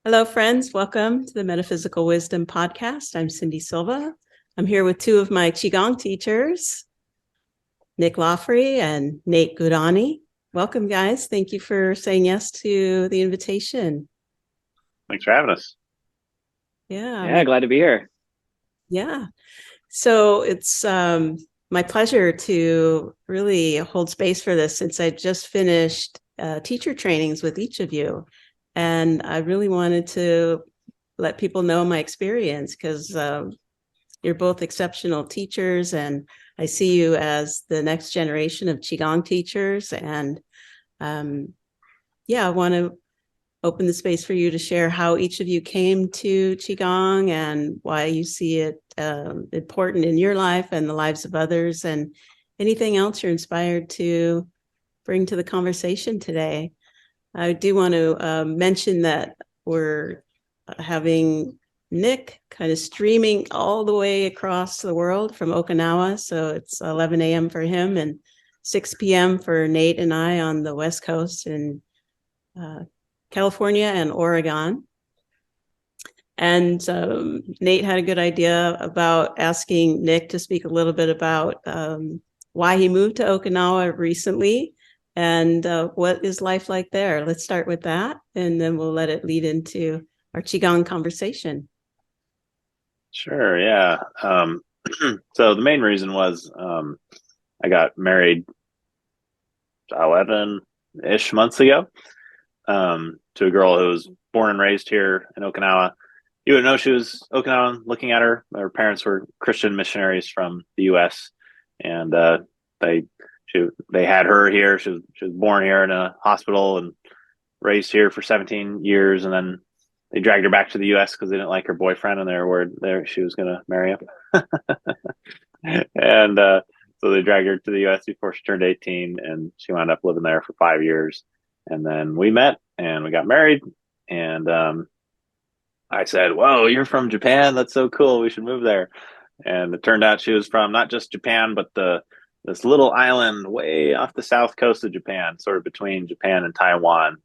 Hello, friends. Welcome to the Metaphysical Wisdom Podcast. I'm Cindy Silva. I'm here with two of my Qigong teachers, Nick Loffree and Nate Guadagni. Welcome, guys. Thank you for saying yes to the invitation. Thanks for having us. Yeah, Yeah, glad to be here. yeah. So it's my pleasure to really hold space for this since I just finished teacher trainings with each of you. And I really wanted to let people know my experience because you're both exceptional teachers, and I see you as the next generation of Qigong teachers. And I want to open the space for you to share how each of you came to Qigong and why you see it important in your life and the lives of others, and anything else you're inspired to bring to the conversation today. I do want to mention that we're having Nick kind of streaming all the way across the world from Okinawa. So it's 11 a.m. for him and 6 p.m. for Nate and I on the West Coast in California and Oregon. And Nate had a good idea about asking Nick to speak a little bit about why he moved to Okinawa recently and what is life like there. Let's start with that, and then we'll let it lead into our Qigong conversation. Sure, yeah. So the main reason was I got married 11-ish months ago to a girl who was born and raised here in Okinawa. You would know she was Okinawan looking at her. Her parents were Christian missionaries from the U.S. and they they had her here. She was born here in a hospital and raised here for 17 years, and then they dragged her back to the U.S. because they didn't like her boyfriend, and they were worried there she was going to marry him. And so they dragged her to the U.S. before she turned 18, and she wound up living there for 5 years. And then we met and we got married. And I said, "Whoa, you're from Japan? That's so cool. We should move there." And it turned out she was from not just Japan, but this little island way off the south coast of Japan, sort of between Japan and Taiwan,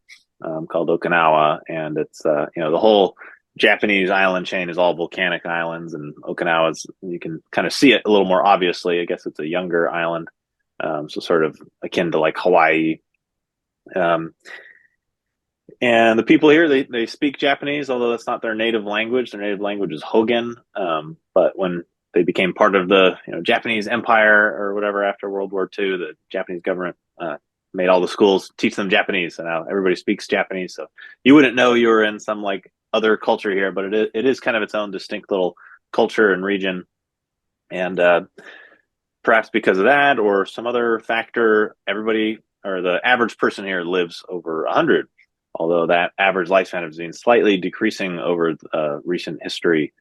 called Okinawa. And it's the whole Japanese island chain is all volcanic islands, and Okinawa's, you can kind of see it a little more obviously. I guess it's a younger island, so sort of akin to like Hawaii. Um, and the people here, they speak Japanese, although that's not their native language. Their native language is Hogan. But when they became part of the Japanese Empire or whatever after World War II, the Japanese government made all the schools teach them Japanese, and now everybody speaks Japanese. So you wouldn't know you were in some like other culture here, but it is kind of its own distinct little culture and region. And perhaps because of that or some other factor, everybody or the average person here lives over 100, although that average lifespan has been slightly decreasing over recent history,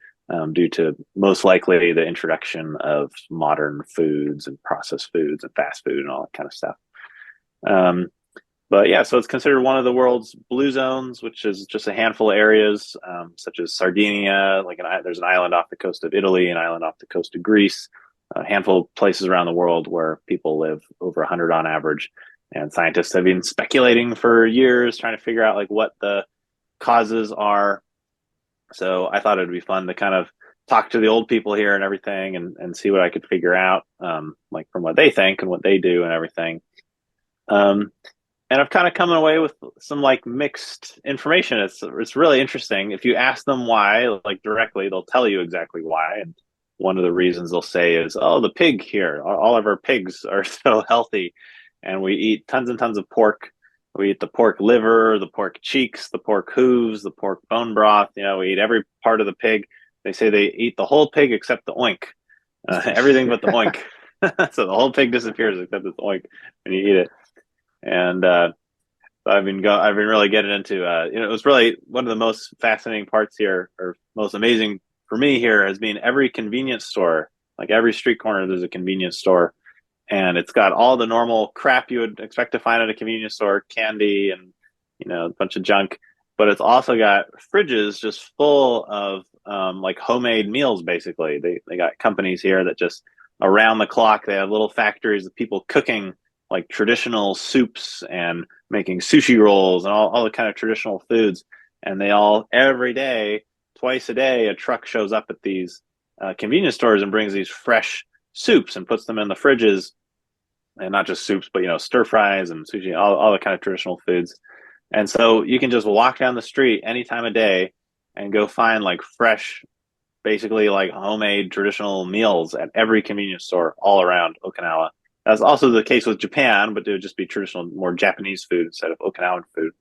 due to most likely the introduction of modern foods and processed foods and fast food and all that kind of stuff. Um, but yeah, so it's considered one of the world's blue zones, which is just a handful of areas, such as Sardinia, there's an island off the coast of Italy, an island off the coast of Greece, a handful of places around the world where people live over 100 on average. And scientists have been speculating for years, trying to figure out like what the causes are. So I thought it'd be fun to kind of talk to the old people here and everything, and see what I could figure out, like from what they think and what they do and everything. Um, and I've kind of come away with some like mixed information. It's really interesting. If you ask them why, like directly, they'll tell you exactly why. And one of the reasons they'll say is, "Oh, the pig here. All of our pigs are so healthy, and we eat tons and tons of pork. We eat the pork liver, the pork cheeks, the pork hooves, the pork bone broth. We eat every part of the pig. They say they eat the whole pig except the oink, everything but the oink. So the whole pig disappears except the oink when you eat it." And I've been really getting into it was really one of the most fascinating parts here, or most amazing for me here, has been every convenience store. Like every street corner, there's a convenience store, and it's got all the normal crap you would expect to find at a convenience store, candy and a bunch of junk. But it's also got fridges just full of like homemade meals. Basically, they got companies here that just around the clock, they have little factories of people cooking like traditional soups and making sushi rolls and all the kind of traditional foods. and they all every day, twice a day, a truck shows up at these convenience stores and brings these fresh soups and puts them in the fridges, and not just soups, but stir fries and sushi, all the kind of traditional foods. And so you can just walk down the street any time of day and go find like fresh, basically like homemade traditional meals at every convenience store all around Okinawa. That's also the case with Japan, but it would just be traditional, more Japanese food instead of Okinawan food.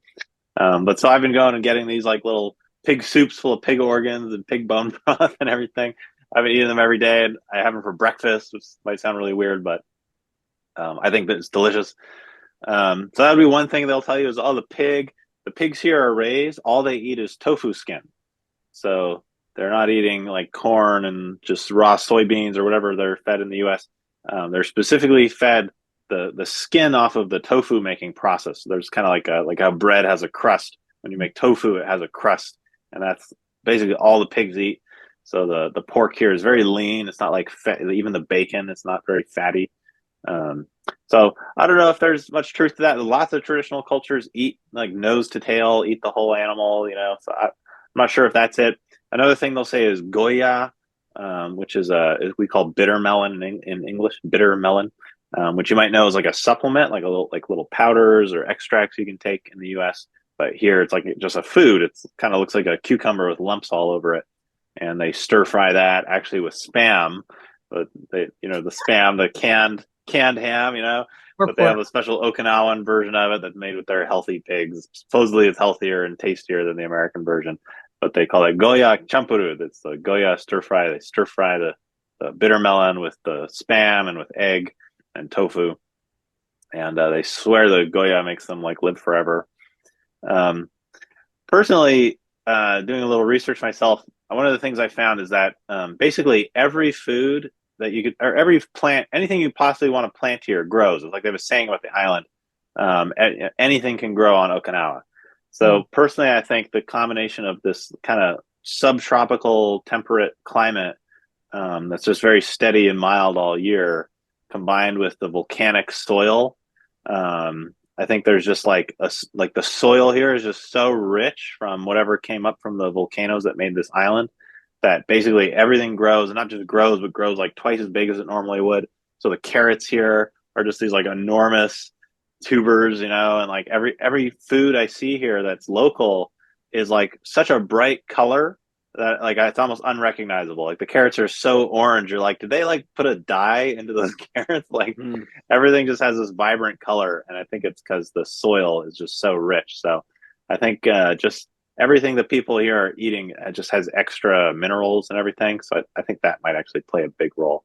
But so I've been going and getting these like little pig soups full of pig organs and pig bone broth and everything. I've been eating them every day, and I have them for breakfast, which might sound really weird, but I think that it's delicious. So that would be one thing they'll tell you is, oh, the pigs here are raised. All they eat is tofu skin. So they're not eating like corn and just raw soybeans or whatever they're fed in the U.S. They're specifically fed the skin off of the tofu making process. So there's kind of like how bread has a crust. When you make tofu, it has a crust, and that's basically all the pigs eat. So the pork here is very lean. It's not like fat, even the bacon. It's not very fatty. Um, so I don't know if there's much truth to that. Lots of traditional cultures eat like nose to tail, eat the whole animal. So I'm not sure if that's it. Another thing they'll say is Goya, which is we call bitter melon in English, bitter melon, which you might know is like a supplement, like little powders or extracts you can take in the U.S. But here it's like just a food. It's kind of looks like a cucumber with lumps all over it, and they stir fry that actually with spam. But the spam, the canned ham, Or but they have pork. a special Okinawan version of it that's made with their healthy pigs. Supposedly it's healthier and tastier than the American version, but they call it Goya champuru. That's the Goya stir fry. They stir fry the bitter melon with the spam and with egg and tofu. And they swear the Goya makes them like live forever. Um, Personally, doing a little research myself, one of the things I found is that basically every food that you could, or every plant, anything you possibly want to plant here grows. It's like they were saying about the island. Anything can grow on Okinawa. Mm. So personally, I think the combination of this kind of subtropical temperate climate that's just very steady and mild all year, combined with the volcanic soil. I think there's just like the soil here is just so rich from whatever came up from the volcanoes that made this island, that basically everything grows, and not just grows, but grows like twice as big as it normally would. So the carrots here are just these like enormous tubers, and like every food I see here that's local is like such a bright color that like it's almost unrecognizable. Like the carrots are so orange. You're like, did they like put a dye into those carrots? Like Mm. everything just has this vibrant color, and I think it's because the soil is just so rich. So I think just everything that people here are eating just has extra minerals and everything. So I think that might actually play a big role.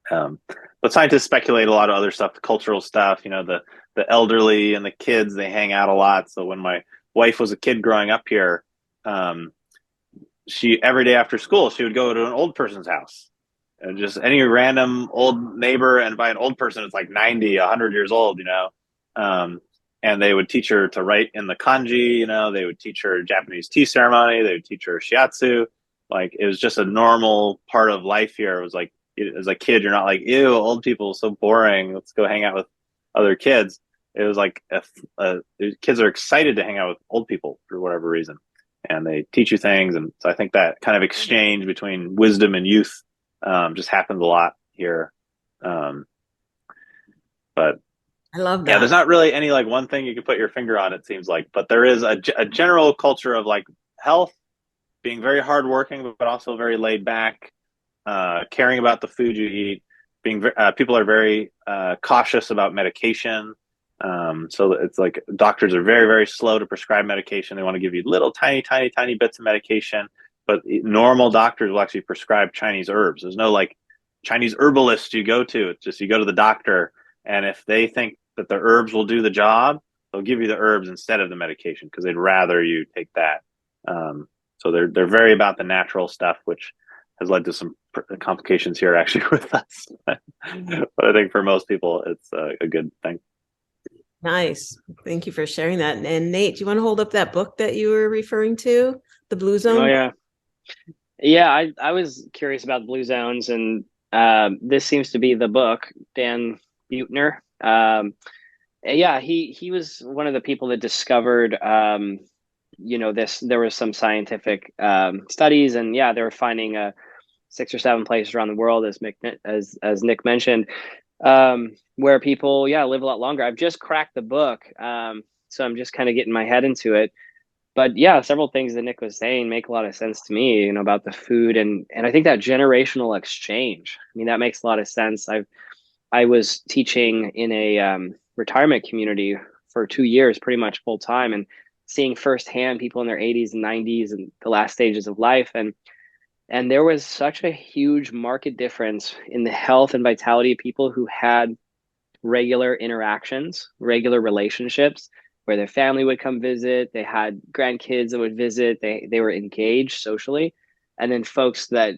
But scientists speculate a lot of other stuff, the cultural stuff. The elderly and the kids, they hang out a lot. So when my wife was a kid growing up here, um, she every day after school she would go to an old person's house, and just any random old neighbor, and by an old person it's like 90, 100 years old, um, and they would teach her to write in the kanji. They would teach her Japanese tea ceremony, they would teach her shiatsu. Like it was just a normal part of life here. It was like, as a kid, you're not like, ew, old people so boring, let's go hang out with other kids. It was like kids are excited to hang out with old people for whatever reason, and they teach you things. And so I think that kind of exchange between wisdom and youth just happens a lot here. Um, but I love yeah, there's that. not really any like one thing you can put your finger on, it seems like, but there is a general culture of like health, being very hardworking, but also very laid back, caring about the food you eat. People are very cautious about medication. So it's like doctors are very, very slow to prescribe medication. They want to give you little tiny, tiny, tiny bits of medication, but normal doctors will actually prescribe Chinese herbs. There's no like Chinese herbalist you go to. It's just you go to the doctor, and if they think that the herbs will do the job, they'll give you the herbs instead of the medication because they'd rather you take that. So they're very about the natural stuff, which has led to some complications here actually with us. But I think for most people, it's a good thing. Nice. Thank you for sharing that. And Nate, do you want to hold up that book that you were referring to? The Blue Oh Zone? yeah, yeah. I was curious about blue zones, and this seems to be the book. Dan Buettner. Yeah, he was one of the people that discovered there was some scientific studies, and yeah, they were finding 6 or 7 places around the world, as Nick mentioned, where people, yeah, live a lot longer. I've just cracked the book, so I'm just kind of getting my head into it. But yeah, several things that Nick was saying make a lot of sense to me, about the food, and I think that generational exchange. I mean, that makes a lot of sense. I was teaching in a retirement community for 2 years, pretty much full time, and seeing firsthand people in their 80s and 90s and the last stages of life, and there was such a huge market difference in the health and vitality of people who had regular interactions, regular relationships, where their family would come visit, they had grandkids that would visit, they were engaged socially. And then folks that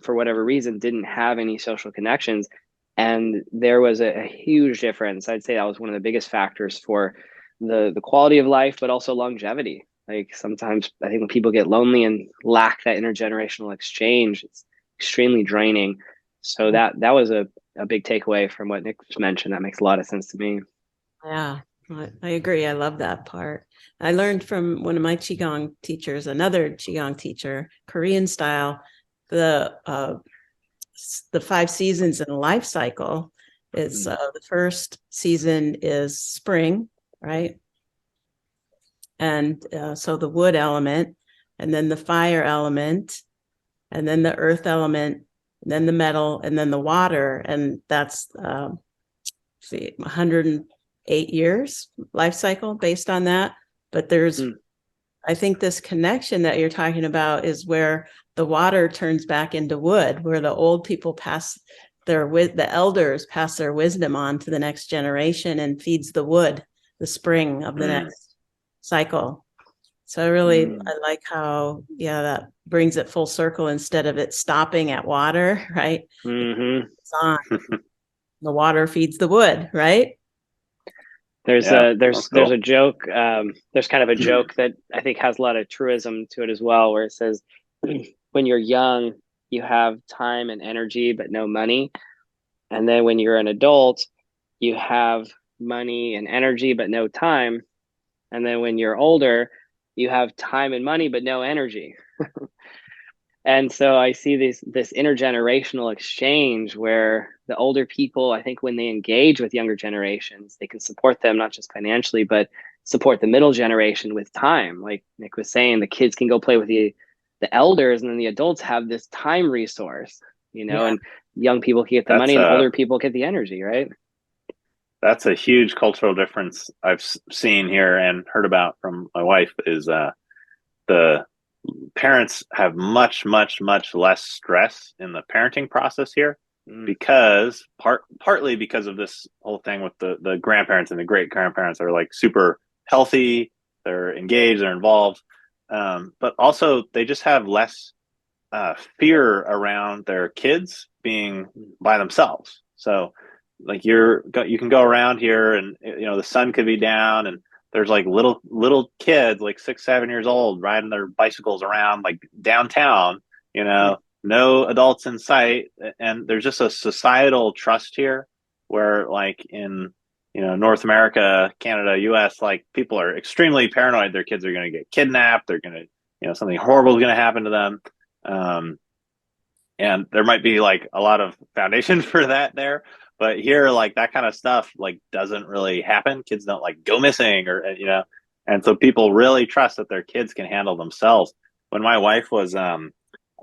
for whatever reason didn't have any social connections. And there was a huge difference. I'd say that was one of the biggest factors for the quality of life, but also longevity. Like sometimes I think when people get lonely and lack that intergenerational exchange, it's extremely draining. So that was a big takeaway from what Nick just mentioned. That makes a lot of sense to me. Yeah, I agree. I love that part. I learned from one of my Qigong teachers, another Qigong teacher, Korean style, the 5 seasons in a life cycle. It's the first season is spring, right? And so the wood element, and then the fire element, and then the earth element, and then the metal, and then the water. And that's 108 years life cycle based on that. But there's, I think this connection that you're talking about is where the water turns back into wood, where the old people the elders pass their wisdom on to the next generation and feeds the wood, the spring of the next cycle. So I like how, that brings it full circle instead of it stopping at water, right? It's on. The water feeds the wood, right? There's Yeah, a joke. There's kind of a joke that I think has a lot of truism to it as well, where it says, when you're young, you have time and energy, but no money. And then when you're an adult, you have money and energy, but no time. And then when you're older, you have time and money, but no energy. And so I see this intergenerational exchange where the older people, I think when they engage with younger generations, they can support them not just financially, but support the middle generation with time. Like Nick was saying, the kids can go play with the elders, and then the adults have this time resource, and young people can get the money and older people get the energy, right? That's a huge cultural difference I've seen here and heard about from my wife is the parents have much, much, much less stress in the parenting process here because partly because of this whole thing with the grandparents and the great grandparents are like super healthy, they're engaged, they're involved, but also they just have less fear around their kids being by themselves. So like you can go around here and the sun could be down and there's like little kids like 6, 7 years old riding their bicycles around like downtown, no adults in sight. And there's just a societal trust here where like in, North America, Canada, US, like people are extremely paranoid. Their kids are going to get kidnapped. They're going to, something horrible is going to happen to them. And there might be like a lot of foundation for that there. But here, like that kind of stuff, like doesn't really happen. Kids don't like go missing and so people really trust that their kids can handle themselves. When my wife was, I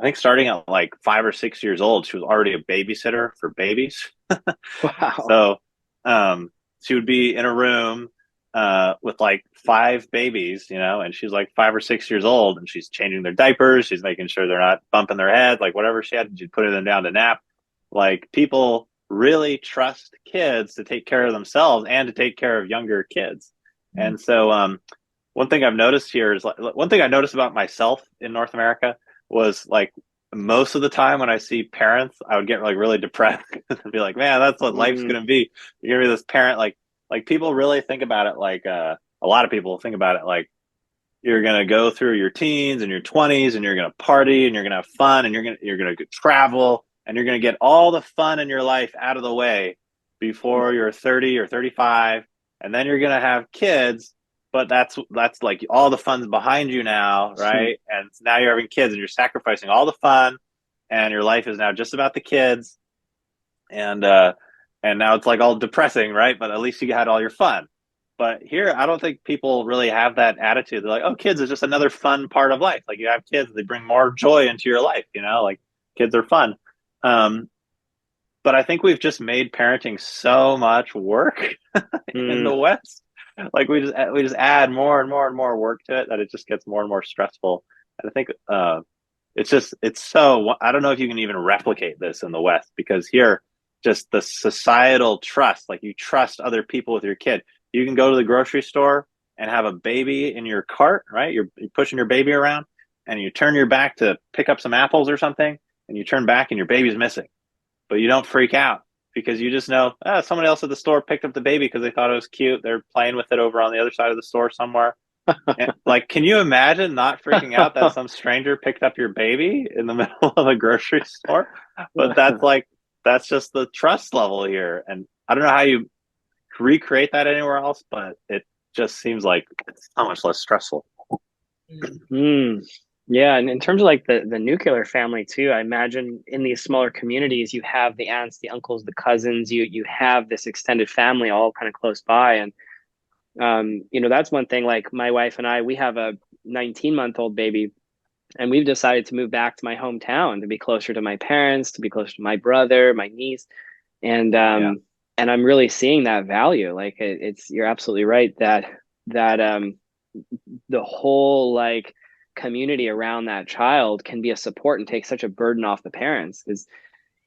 think starting at like 5 or 6 years old, she was already a babysitter for babies. Wow. So, she would be in a room, with like 5 babies, and she's like 5 or 6 years old and she's changing their diapers. She's making sure they're not bumping their head, like whatever she had, she'd put them down to nap. Like people really trust kids to take care of themselves and to take care of younger kids. And so one thing I've noticed here is like one thing I noticed about myself in North America was like most of the time when I see parents, I would get like really depressed and be like, man, that's what life's gonna be. You're gonna be this parent, like people really think about it like a lot of people think about it like you're gonna go through your teens and your 20s and you're gonna party and you're gonna have fun and you're gonna travel and you're going to get all the fun in your life out of the way before you're 30 or 35. And then you're going to have kids, but that's like all the fun's behind you now, right? And now you're having kids and you're sacrificing all the fun, and your life is now just about the kids, and now it's like all depressing, right? But at least you had all your fun. But here, I don't think people really have that attitude. They're like, oh, kids is just another fun part of life. Like you have kids, they bring more joy into your life, like kids are fun. Um, but I think we've just made parenting so much work in the West. Like we just add more and more and more work to it that it just gets more and more stressful. And I think it's so, I don't know if you can even replicate this in the West, because here, just the societal trust, like you trust other people with your kid. You can go to the grocery store and have a baby in your cart, right? You're pushing your baby around, and you turn your back to pick up some apples or something, and you turn back and your baby's missing. But you don't freak out, because you just know, someone else at the store picked up the baby because they thought it was cute. They're playing with it over on the other side of the store somewhere. And, like, can you imagine not freaking out that some stranger picked up your baby in the middle of a grocery store? But that's just the trust level here. And I don't know how you recreate that anywhere else, but it just seems like it's so much less stressful. Yeah, and in terms of like the nuclear family too, I imagine in these smaller communities, you have the aunts, the uncles, the cousins, you have this extended family all kind of close by. And that's one thing. Like my wife and I, we have a 19-month-old baby, and we've decided to move back to my hometown to be closer to my parents, to be closer to my brother, my niece. And and I'm really seeing that value. Like it's you're absolutely right that the whole like community around that child can be a support and take such a burden off the parents. Because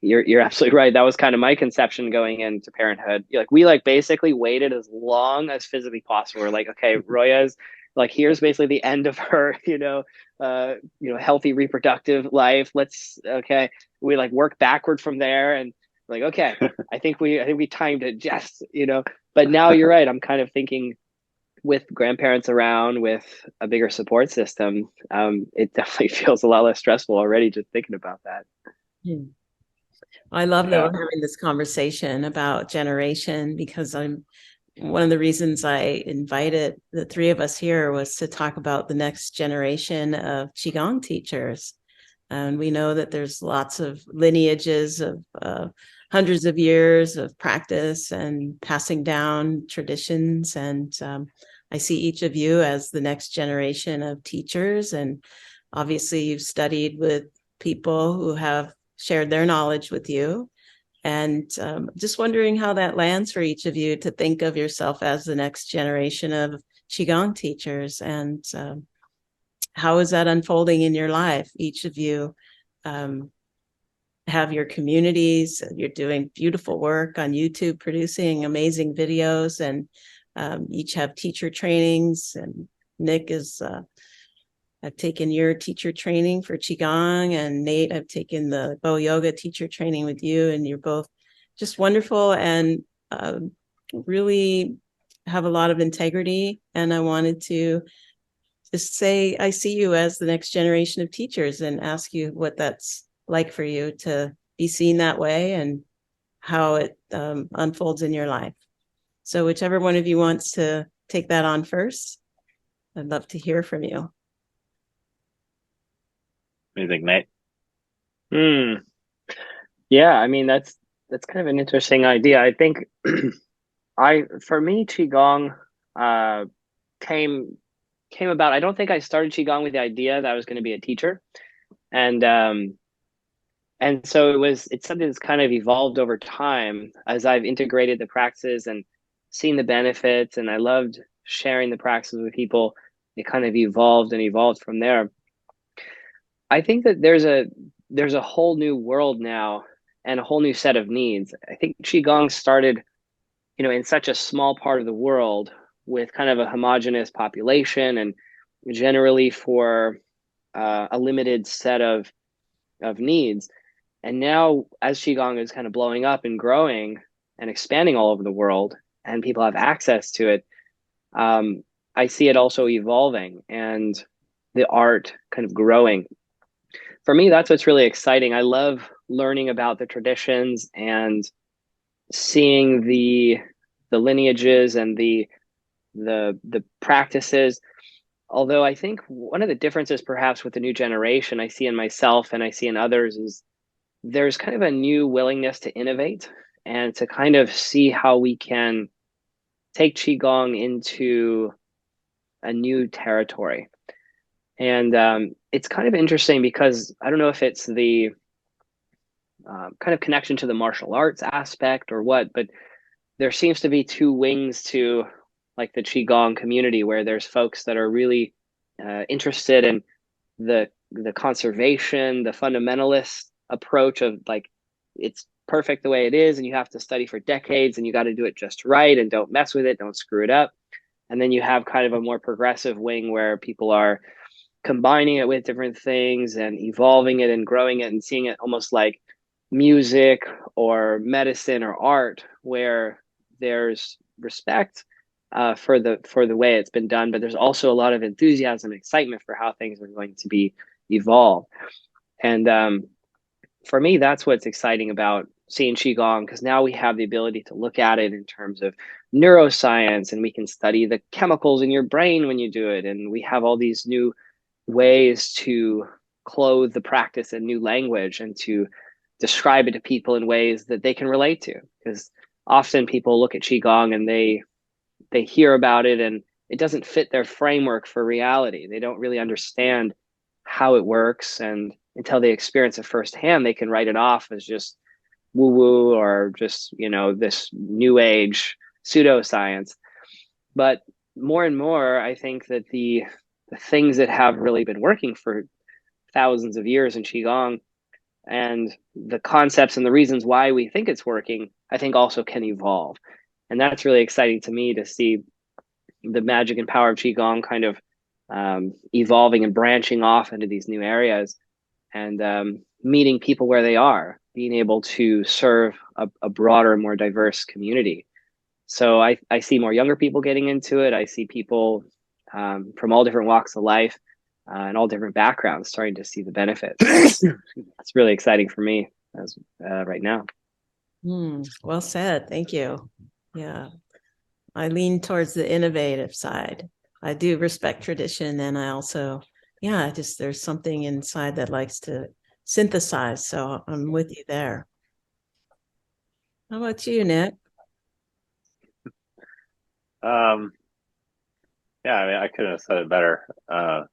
you're absolutely right. That was kind of my conception going into parenthood. Like we like basically waited as long as physically possible. We're like, okay, Roya's like, here's basically the end of her, healthy reproductive life. We like work backward from there, and like, okay, I think we timed it just, but now you're right. I'm kind of thinking with grandparents around, with a bigger support system, it definitely feels a lot less stressful already just thinking about that. I love that we're having this conversation about generation, because one of the reasons I invited the three of us here was to talk about the next generation of Qigong teachers. And we know that there's lots of lineages of hundreds of years of practice and passing down traditions. And I see each of you as the next generation of teachers. And obviously you've studied with people who have shared their knowledge with you. And just wondering how that lands for each of you to think of yourself as the next generation of Qigong teachers, and how is that unfolding in your life? Each of you have your communities. You're doing beautiful work on YouTube, producing amazing videos, and each have teacher trainings. And Nick is, I've taken your teacher training for Qigong, and Nate, I've taken the Bo Yoga teacher training with you, and you're both just wonderful and really have a lot of integrity. And I wanted to just say, I see you as the next generation of teachers, and ask you what that's like for you to be seen that way, and how it unfolds in your life. So whichever one of you wants to take that on first, I'd love to hear from you. What do you think, Nate? Yeah, I mean that's kind of an interesting idea. I think for me, Qigong came about. I don't think I started Qigong with the idea that I was going to be a teacher, and so it's something that's kind of evolved over time as I've integrated the practices and seen the benefits, and I loved sharing the practices with people. It kind of evolved from there. I think that there's a whole new world now and a whole new set of needs. I think Qigong started, in such a small part of the world with kind of a homogenous population, and generally for a limited set of needs. And now as Qigong is kind of blowing up and growing and expanding all over the world, and people have access to it, I see it also evolving and the art kind of growing. For me, that's what's really exciting. I love learning about the traditions and seeing the lineages and the the practices. Although I think one of the differences perhaps with the new generation I see in myself and I see in others is there's kind of a new willingness to innovate and to kind of see how we can take Qigong into a new territory. And it's kind of interesting because I don't know if it's the kind of connection to the martial arts aspect or what, but there seems to be two wings to like the Qigong community where there's folks that are really interested in the conservation, the fundamentalist approach of like it's perfect the way it is and you have to study for decades and you got to do it just right and don't mess with it, don't screw it up. And then you have kind of a more progressive wing where people are combining it with different things and evolving it and growing it and seeing it almost like music or medicine or art where there's respect for the way it's been done, but there's also a lot of enthusiasm and excitement for how things are going to be evolved. And for me, that's what's exciting about seeing Qigong, because now we have the ability to look at it in terms of neuroscience and we can study the chemicals in your brain when you do it. And we have all these new ways to clothe the practice in new language and to describe it to people in ways that they can relate to. Because often people look at Qigong and they hear about it and it doesn't fit their framework for reality. They don't really understand how it works. And until they experience it firsthand, they can write it off as just woo woo or just, this new age pseudoscience. But more and more, I think that the things that have really been working for thousands of years in Qigong and the concepts and the reasons why we think it's working, I think also can evolve. And that's really exciting to me to see the magic and power of Qigong kind of evolving and branching off into these new areas and meeting people where they are, being able to serve a broader, more diverse community. So I see more younger people getting into it. I see people from all different walks of life and all different backgrounds starting to see the benefits. It's really exciting for me as right now. Well said. Thank you. Yeah. I lean towards the innovative side. I do respect tradition, and I also, there's something inside that likes to synthesize. So I'm with you there. How about you, Nick? Yeah, I mean, I couldn't have said it better. I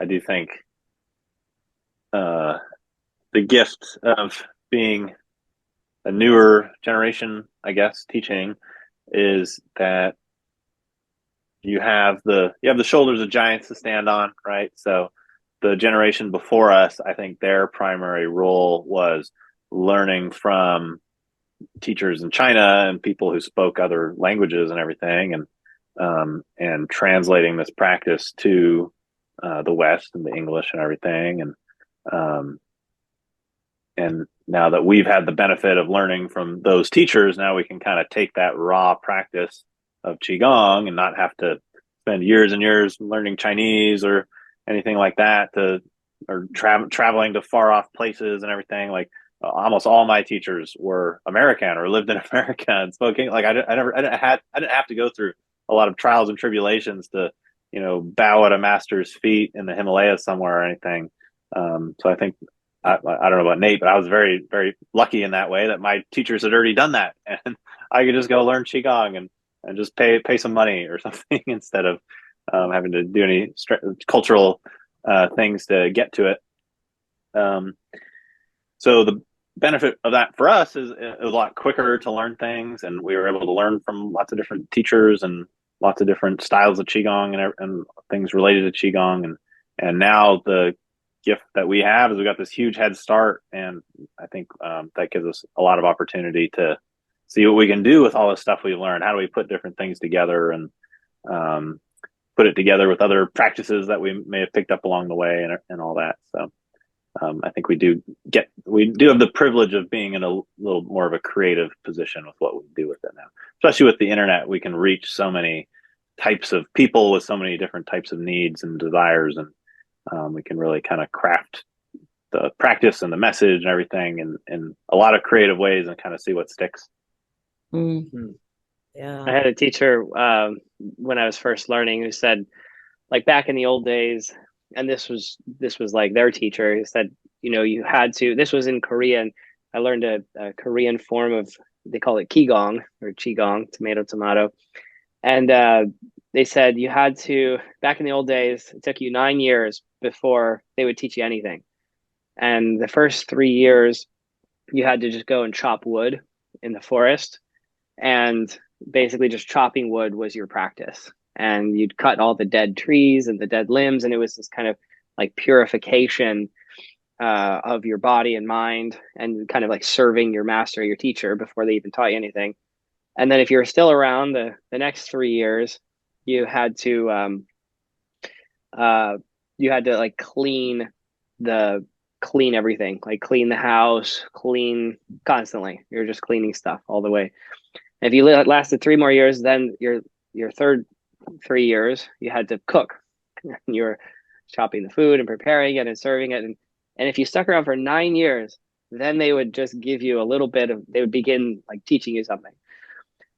do think the gift of being a newer generation, I guess, teaching is that you have the shoulders of giants to stand on, right? So the generation before us, I think their primary role was learning from teachers in China and people who spoke other languages and everything, and translating this practice to the West and the English and everything, and now that we've had the benefit of learning from those teachers, now we can kind of take that raw practice of Qigong and not have to spend years and years learning Chinese or anything like that, or traveling to far off places and everything. Like almost all my teachers were American or lived in America and spoke English. Like I didn't have to go through a lot of trials and tribulations to, bow at a master's feet in the Himalayas somewhere or anything. So I think, I don't know about Nate, but I was very, very lucky in that way that my teachers had already done that, and I could just go learn Qigong and just pay some money or something instead of having to do any cultural things to get to it. So the benefit of that for us is it was a lot quicker to learn things, and we were able to learn from lots of different teachers and lots of different styles of Qigong and things related to Qigong. And now the gift that we have is we got this huge head start, and I think that gives us a lot of opportunity to see what we can do with all this stuff we've learned. How do we put different things together and put it together with other practices that we may have picked up along the way and all that. So I think we do have the privilege of being in a little more of a creative position with what we do with it now, especially with the internet. We can reach so many types of people with so many different types of needs and desires, and we can really kind of craft the practice and the message and everything in a lot of creative ways and kind of see what sticks. Mm. I Yeah. had a teacher when I was first learning who said, like back in the old days, and this was like their teacher, who said, you had to. This was in Korea, and I learned a Korean form of, they call it Qigong or Qigong, tomato tomato, and they said you had to, back in the old days, it took you 9 years before they would teach you anything, and the first 3 years you had to just go and chop wood in the forest, and basically just chopping wood was your practice, and you'd cut all the dead trees and the dead limbs, and it was this kind of like purification of your body and mind, and kind of like serving your master, your teacher, before they even taught you anything. And then if you were still around the next 3 years, you had to uh, like the clean everything, like clean the house, clean constantly. You're just cleaning stuff all the way. If you lasted 3 more years, then your third 3 years, you had to cook. You were chopping the food and preparing it and serving it. And if you stuck around for 9 years, then they would just give you a little bit of, they would begin like teaching you something.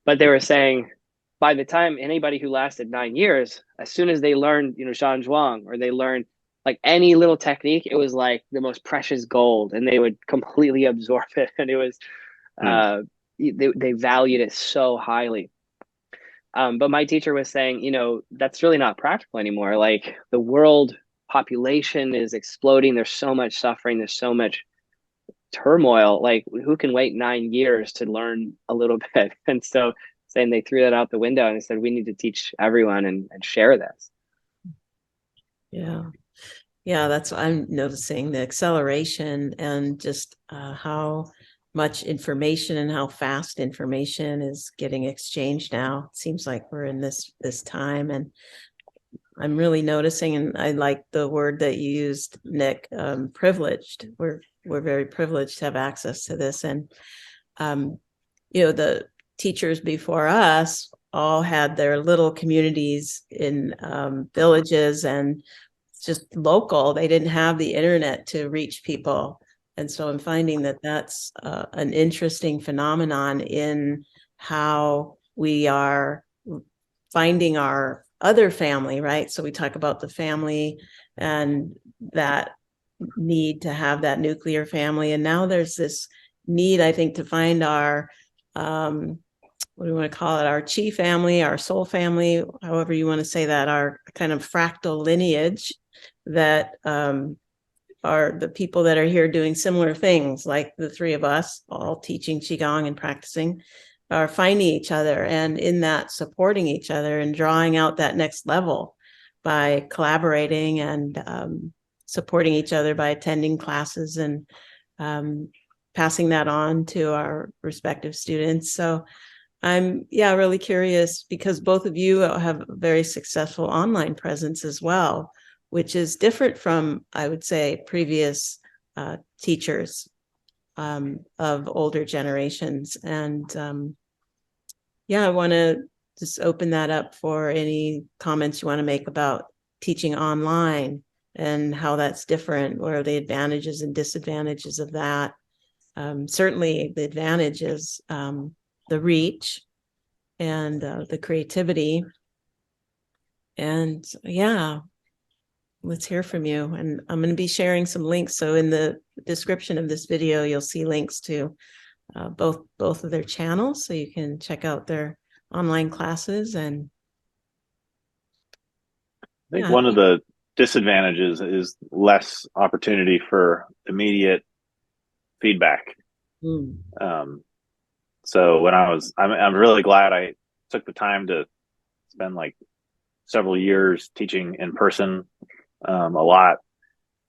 But they were saying by the time anybody who lasted 9 years, as soon as they learned, Shan Zhuang, or they learned like any little technique, it was like the most precious gold, and they would completely absorb it. And it was, Hmm. uh, they valued it so highly. But my teacher was saying, that's really not practical anymore. Like the world population is exploding. There's so much suffering. There's so much turmoil. Like who can wait 9 years to learn a little bit? And so saying they threw that out the window and said, we need to teach everyone and share this. Yeah. Yeah, that's what I'm noticing, the acceleration and just how much information and how fast information is getting exchanged now. It seems like we're in this time, and I'm really noticing, and I like the word that you used, Nick, privileged. We're very privileged to have access to this, and um, the teachers before us all had their little communities in villages and just local. They didn't have the internet to reach people. And so I'm finding that that's an interesting phenomenon in how we are finding our other family, right? So we talk about the family and that need to have that nuclear family. And now there's this need, I think, to find our what do you want to call it, our chi family, our soul family, however you want to say that, our kind of fractal lineage that are the people that are here doing similar things, like the three of us, all teaching Qigong and practicing, are finding each other, and in that supporting each other and drawing out that next level by collaborating and supporting each other by attending classes and passing that on to our respective students. So I'm really curious, because both of you have a very successful online presence as well, which is different from, I would say, previous teachers of older generations. And I want to just open that up for any comments you want to make about teaching online and how that's different. What are the advantages and disadvantages of that? Certainly the advantage is the reach and the creativity. And let's hear from you. And I'm going to be sharing some links. So in the description of this video, you'll see links to both of their channels, so you can check out their online classes. And I think one of the disadvantages is less opportunity for immediate feedback. So when I'm really glad I took the time to spend like several years teaching in person a lot,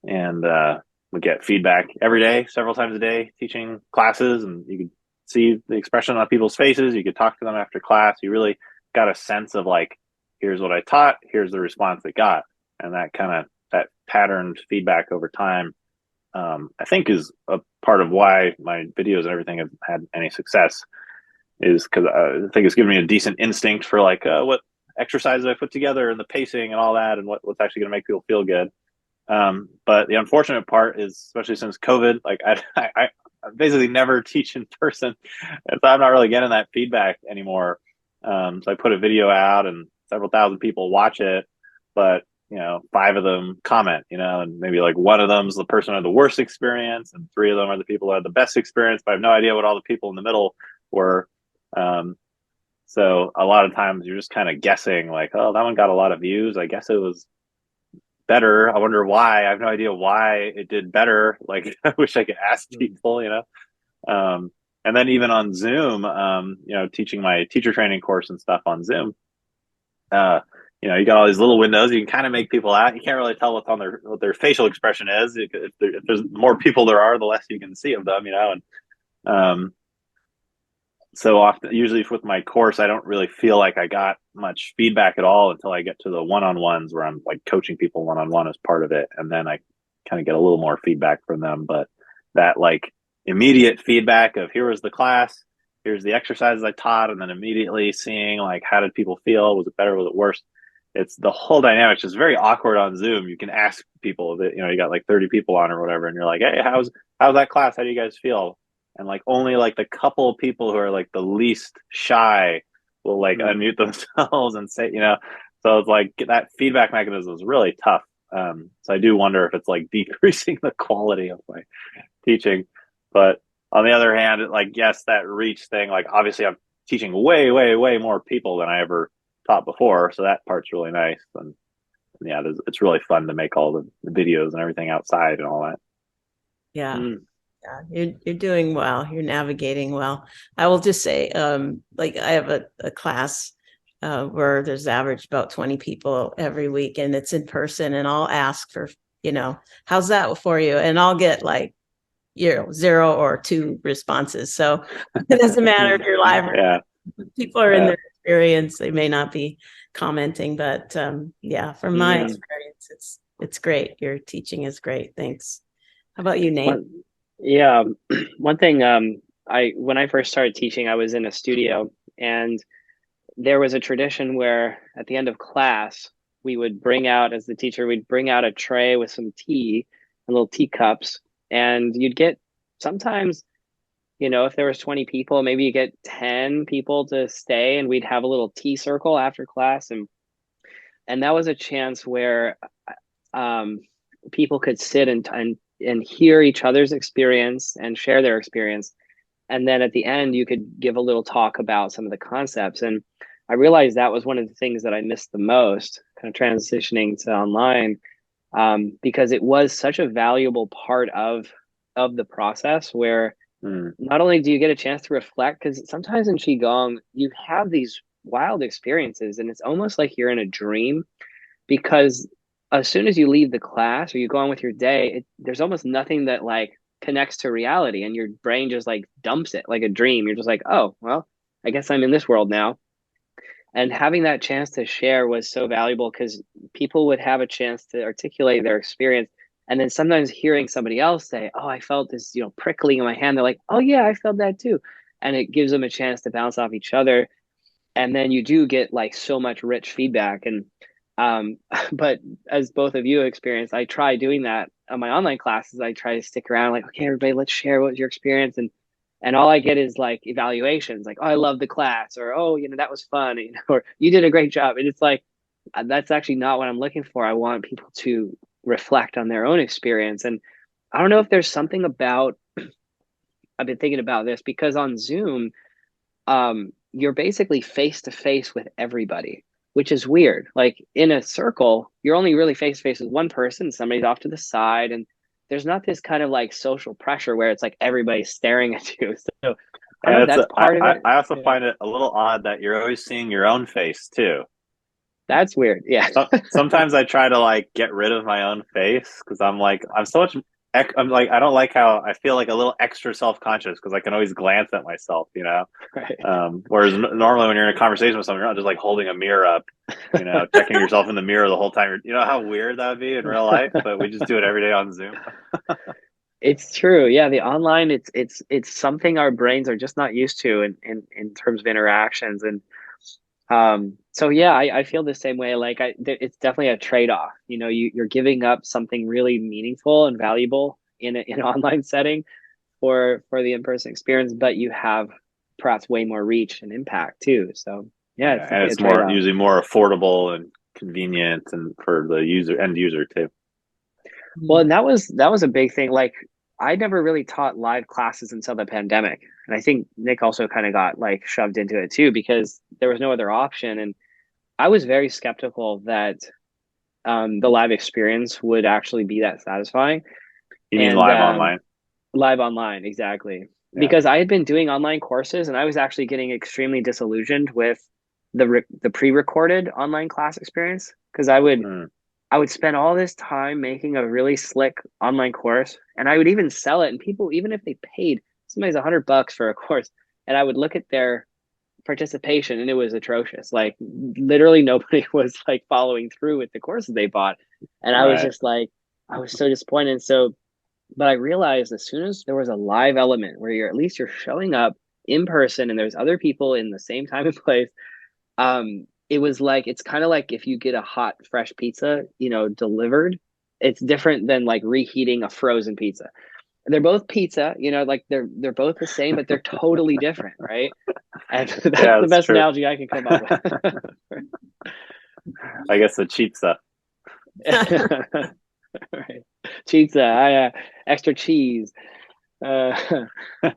and we get feedback every day, several times a day, teaching classes, and you could see the expression on people's faces. You could talk to them after class. You really got a sense of like, here's what I taught, here's the response they got, and that patterned feedback over time, I think is a part of why my videos and everything have had any success, is because I think it's given me a decent instinct for like what exercises I put together and the pacing and all that, and what's actually going to make people feel good. But the unfortunate part is, especially since COVID, like I basically never teach in person, and so I'm not really getting that feedback anymore. So I put a video out and several thousand people watch it, but five of them comment, and maybe like one of them's the person who had the worst experience, and three of them are the people who had the best experience, but I have no idea what all the people in the middle were. So a lot of times you're just kind of guessing, like, oh, that one got a lot of views. I guess it was better. I wonder why. I have no idea why it did better. Like, I wish I could ask people. And then even on Zoom, teaching my teacher training course and stuff on Zoom, you got all these little windows. You can kind of make people out. You can't really tell what their facial expression is. If there's more people there are, the less you can see of them. And so often, usually with my course, I don't really feel like I got much feedback at all until I get to the one-on-ones where I'm like coaching people one-on-one as part of it, and then I kind of get a little more feedback from them. But that like immediate feedback of here was the class, here's the exercises I taught, and then immediately seeing like how did people feel, was it better, was it worse? It's the whole dynamic is very awkward on Zoom. You can ask people that you got like 30 people on or whatever, and you're like, hey, how's that class, how do you guys feel? And like only like the couple of people who are like the least shy will like unmute themselves and say, so it's like that feedback mechanism is really tough. So I do wonder if it's like decreasing the quality of my teaching. But on the other hand, like, yes, that reach thing, like obviously I'm teaching way, way, way more people than I ever taught before. So that part's really nice. And yeah, it's really fun to make all the videos and everything outside and all that. Yeah. Yeah, you're doing well. You're navigating well. I will just say, like I have a class where there's average about 20 people every week, and it's in person. And I'll ask for, how's that for you? And I'll get like, 0 or 2 responses. So it doesn't matter if you're live or yeah. people are in their experience. They may not be commenting, but from my experience, it's great. Your teaching is great. Thanks. How about you, Nate? Yeah, one thing, when I first started teaching, I was in a studio, and there was a tradition where at the end of class, we would bring out, as the teacher, we'd bring out a tray with some tea and little teacups, and you'd get sometimes, if there was 20 people, maybe you get 10 people to stay, and we'd have a little tea circle after class, and that was a chance where people could sit and hear each other's experience and share their experience. And then at the end, you could give a little talk about some of the concepts. And I realized that was one of the things that I missed the most, kind of transitioning to online, because it was such a valuable part of the process where not only do you get a chance to reflect, because sometimes in Qigong, you have these wild experiences and it's almost like you're in a dream, because as soon as you leave the class or you go on with your day, there's almost nothing that like connects to reality, and your brain just like dumps it like a dream. You're just like, oh, well, I guess I'm in this world now. And having that chance to share was so valuable, because people would have a chance to articulate their experience. And then sometimes hearing somebody else say, oh, I felt this, prickling in my hand. They're like, oh yeah, I felt that too. And it gives them a chance to bounce off each other. And then you do get like so much rich feedback. And but as both of you experienced, I try doing that on my online classes. I try to stick around, like, okay, everybody, let's share what was your experience. And all I get is like evaluations, like, oh, I love the class, or oh, that was fun, or you did a great job. And it's like, that's actually not what I'm looking for. I want people to reflect on their own experience. And I don't know if there's something about, I've been thinking about this, because on Zoom, you're basically face to face with everybody, which is weird. Like in a circle, you're only really face to face with one person, somebody's off to the side, and there's not this kind of like social pressure where it's like everybody's staring at you. So I don't know if that's part of it. I also find it a little odd that you're always seeing your own face too. That's weird. Yeah. Sometimes I try to like get rid of my own face because I'm like, I'm like, I don't like how I feel like a little extra self-conscious because I can always glance at myself, Right. Whereas normally when you're in a conversation with someone, you're not just like holding a mirror up, checking yourself in the mirror the whole time. You know how weird that would be in real life, but we just do it every day on Zoom. It's true. Yeah, the online, it's something our brains are just not used to in terms of interactions. And so yeah, I feel the same way. Like it's definitely a trade-off. You're giving up something really meaningful and valuable in an online setting for the in-person experience, but you have perhaps way more reach and impact too. So Yeah, Yeah, it's and definitely a it's more trade-off. usually more affordable and convenient and for the end user too. Well, Mm. and that was a big thing. Like I never really taught live classes until the pandemic. And I think Nick also kind of got like shoved into it too because there was no other option. And I was very skeptical that the live experience would actually be that satisfying. You mean And live online? live online, exactly. Yeah. Because I had been doing online courses and I was actually getting extremely disillusioned with the pre-recorded online class experience because Mm, I would spend all this time making a really slick online course and I would even sell it and people even if they paid somebody's $100 for a course and I would look at their participation and it was atrocious. Like literally nobody was like following through with the courses they bought. And I was right. just like I was so disappointed. So but I realized as soon as there was a live element where you're at least you're showing up in person and there's other people in the same time and place, it was like it's kind of like if you get a hot fresh pizza, delivered. It's different than like reheating a frozen pizza. They're both pizza, like they're both the same, but they're totally different, right? And that's Yeah, the that's best true. analogy I can come up with. I guess the cheap stuff. Right. Pizza, extra cheese. Uh,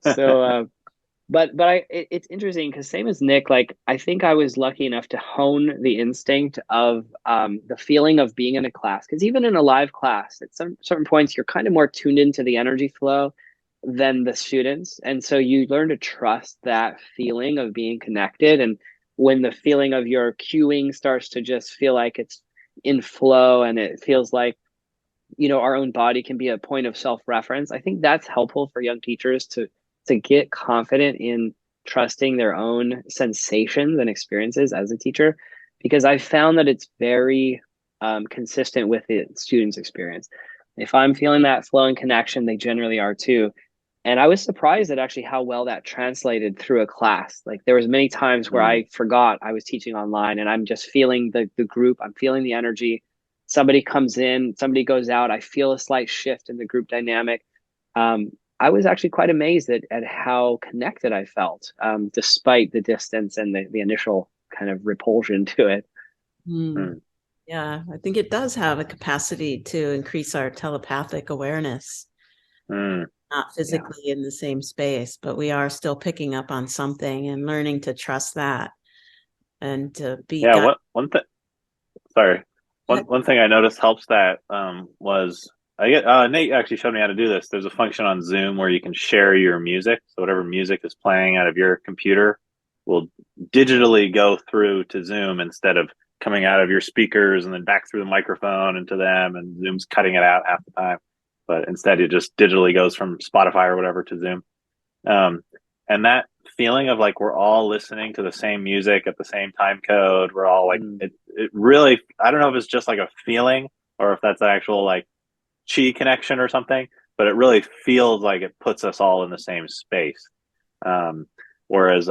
so it's interesting because same as Nick, like I think I was lucky enough to hone the instinct of the feeling of being in a class. Because even in a live class, at some certain points, you're kind of more tuned into the energy flow than the students, and so you learn to trust that feeling of being connected. And when the feeling of your cueing starts to just feel like it's in flow, and it feels like our own body can be a point of self-reference. I think that's helpful for young teachers to get confident in trusting their own sensations and experiences as a teacher, because I found that it's very consistent with the student's experience. If I'm feeling that flow and connection, they generally are too. And I was surprised at actually how well that translated through a class. Like there was many times where Mm, I forgot I was teaching online and I'm just feeling the group, I'm feeling the energy. Somebody comes in, somebody goes out, I feel a slight shift in the group dynamic. Um, I was actually quite amazed at how connected I felt, despite the distance and the initial kind of repulsion to it. Mm. mm, Yeah, I think it does have a capacity to increase our telepathic awareness, mm. not Yeah. physically in the same space, but we are still picking up on something and learning to trust that and to be Yeah, guided. one thing. Sorry. One thing I noticed helps that was I get Nate actually showed me how to do this. There's a function on Zoom where you can share your music. So whatever music is playing out of your computer will digitally go through to Zoom instead of coming out of your speakers and then back through the microphone into them, and Zoom's cutting it out half the time. But instead it just digitally goes from Spotify or whatever to Zoom. Um, and that feeling of like we're all listening to the same music at the same time code, we're all like Mm. it really, I don't know if it's just like a feeling or if that's an actual like chi connection or something, but it really feels like it puts us all in the same space. Um, whereas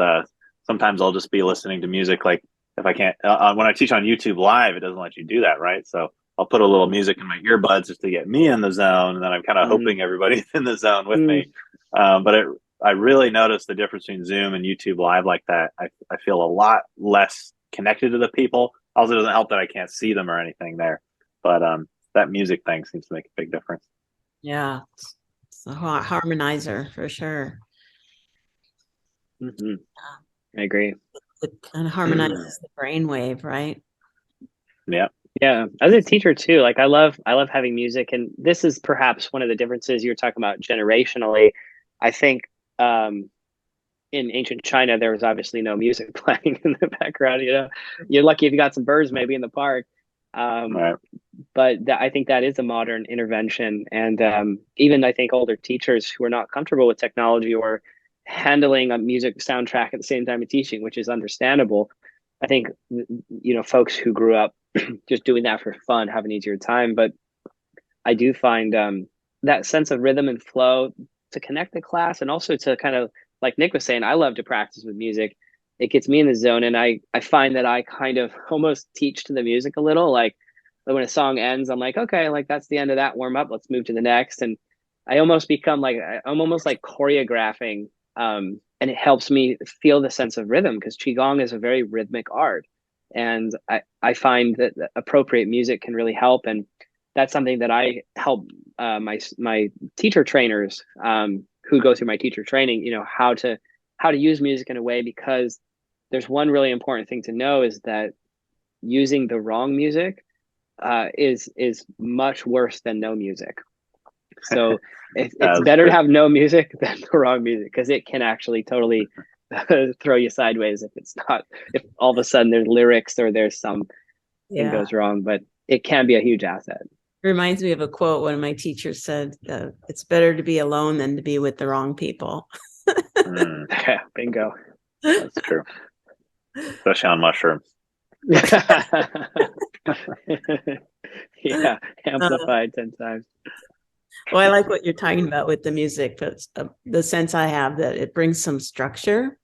sometimes I'll just be listening to music like if I can't when I teach on YouTube live, it doesn't let you do that, right? So I'll put a little music in my earbuds just to get me in the zone, and then I'm kind of Mm. hoping everybody's in the zone with Mm. me. But I really noticed the difference between Zoom and YouTube live like that. I feel a lot less connected to the people. Also, it doesn't help that I can't see them or anything there, but that music thing seems to make a big difference. Yeah, it's a harmonizer for sure. Hmm. I agree. It kind of harmonizes the brainwave, right? Yeah. Yeah, as a teacher too, like I love having music, and this is perhaps one of the differences you were talking about generationally. I think um, in ancient China there was obviously no music playing in the background. You're lucky if you got some birds maybe in the park, um, Right. but I think that is a modern intervention, and even I think older teachers who are not comfortable with technology or handling a music soundtrack at the same time of teaching, which is understandable. I think folks who grew up just doing that for fun have an easier time. But I do find that sense of rhythm and flow to connect the class, and also to kind of like Nick was saying, I love to practice with music. It gets me in the zone, and I find that I kind of almost teach to the music a little. Like when a song ends, I'm like, okay, like that's the end of that warm up. Let's move to the next. And I almost become like I'm almost like choreographing and it helps me feel the sense of rhythm, because Qigong is a very rhythmic art. And I find that the appropriate music can really help. And that's something that I help my teacher trainers who go through my teacher training, how to use music in a way, because there's one really important thing to know, is that using the wrong music is much worse than no music. So it's better to have no music than the wrong music, because it can actually totally throw you sideways if all of a sudden there's lyrics or there's something goes wrong. But it can be a huge asset. Reminds me of a quote one of my teachers said, it's better to be alone than to be with the wrong people. Yeah, bingo. That's true. Especially on mushrooms. Yeah, amplified 10 times. Well, I like what you're talking about with the music, but the sense I have that it brings some structure,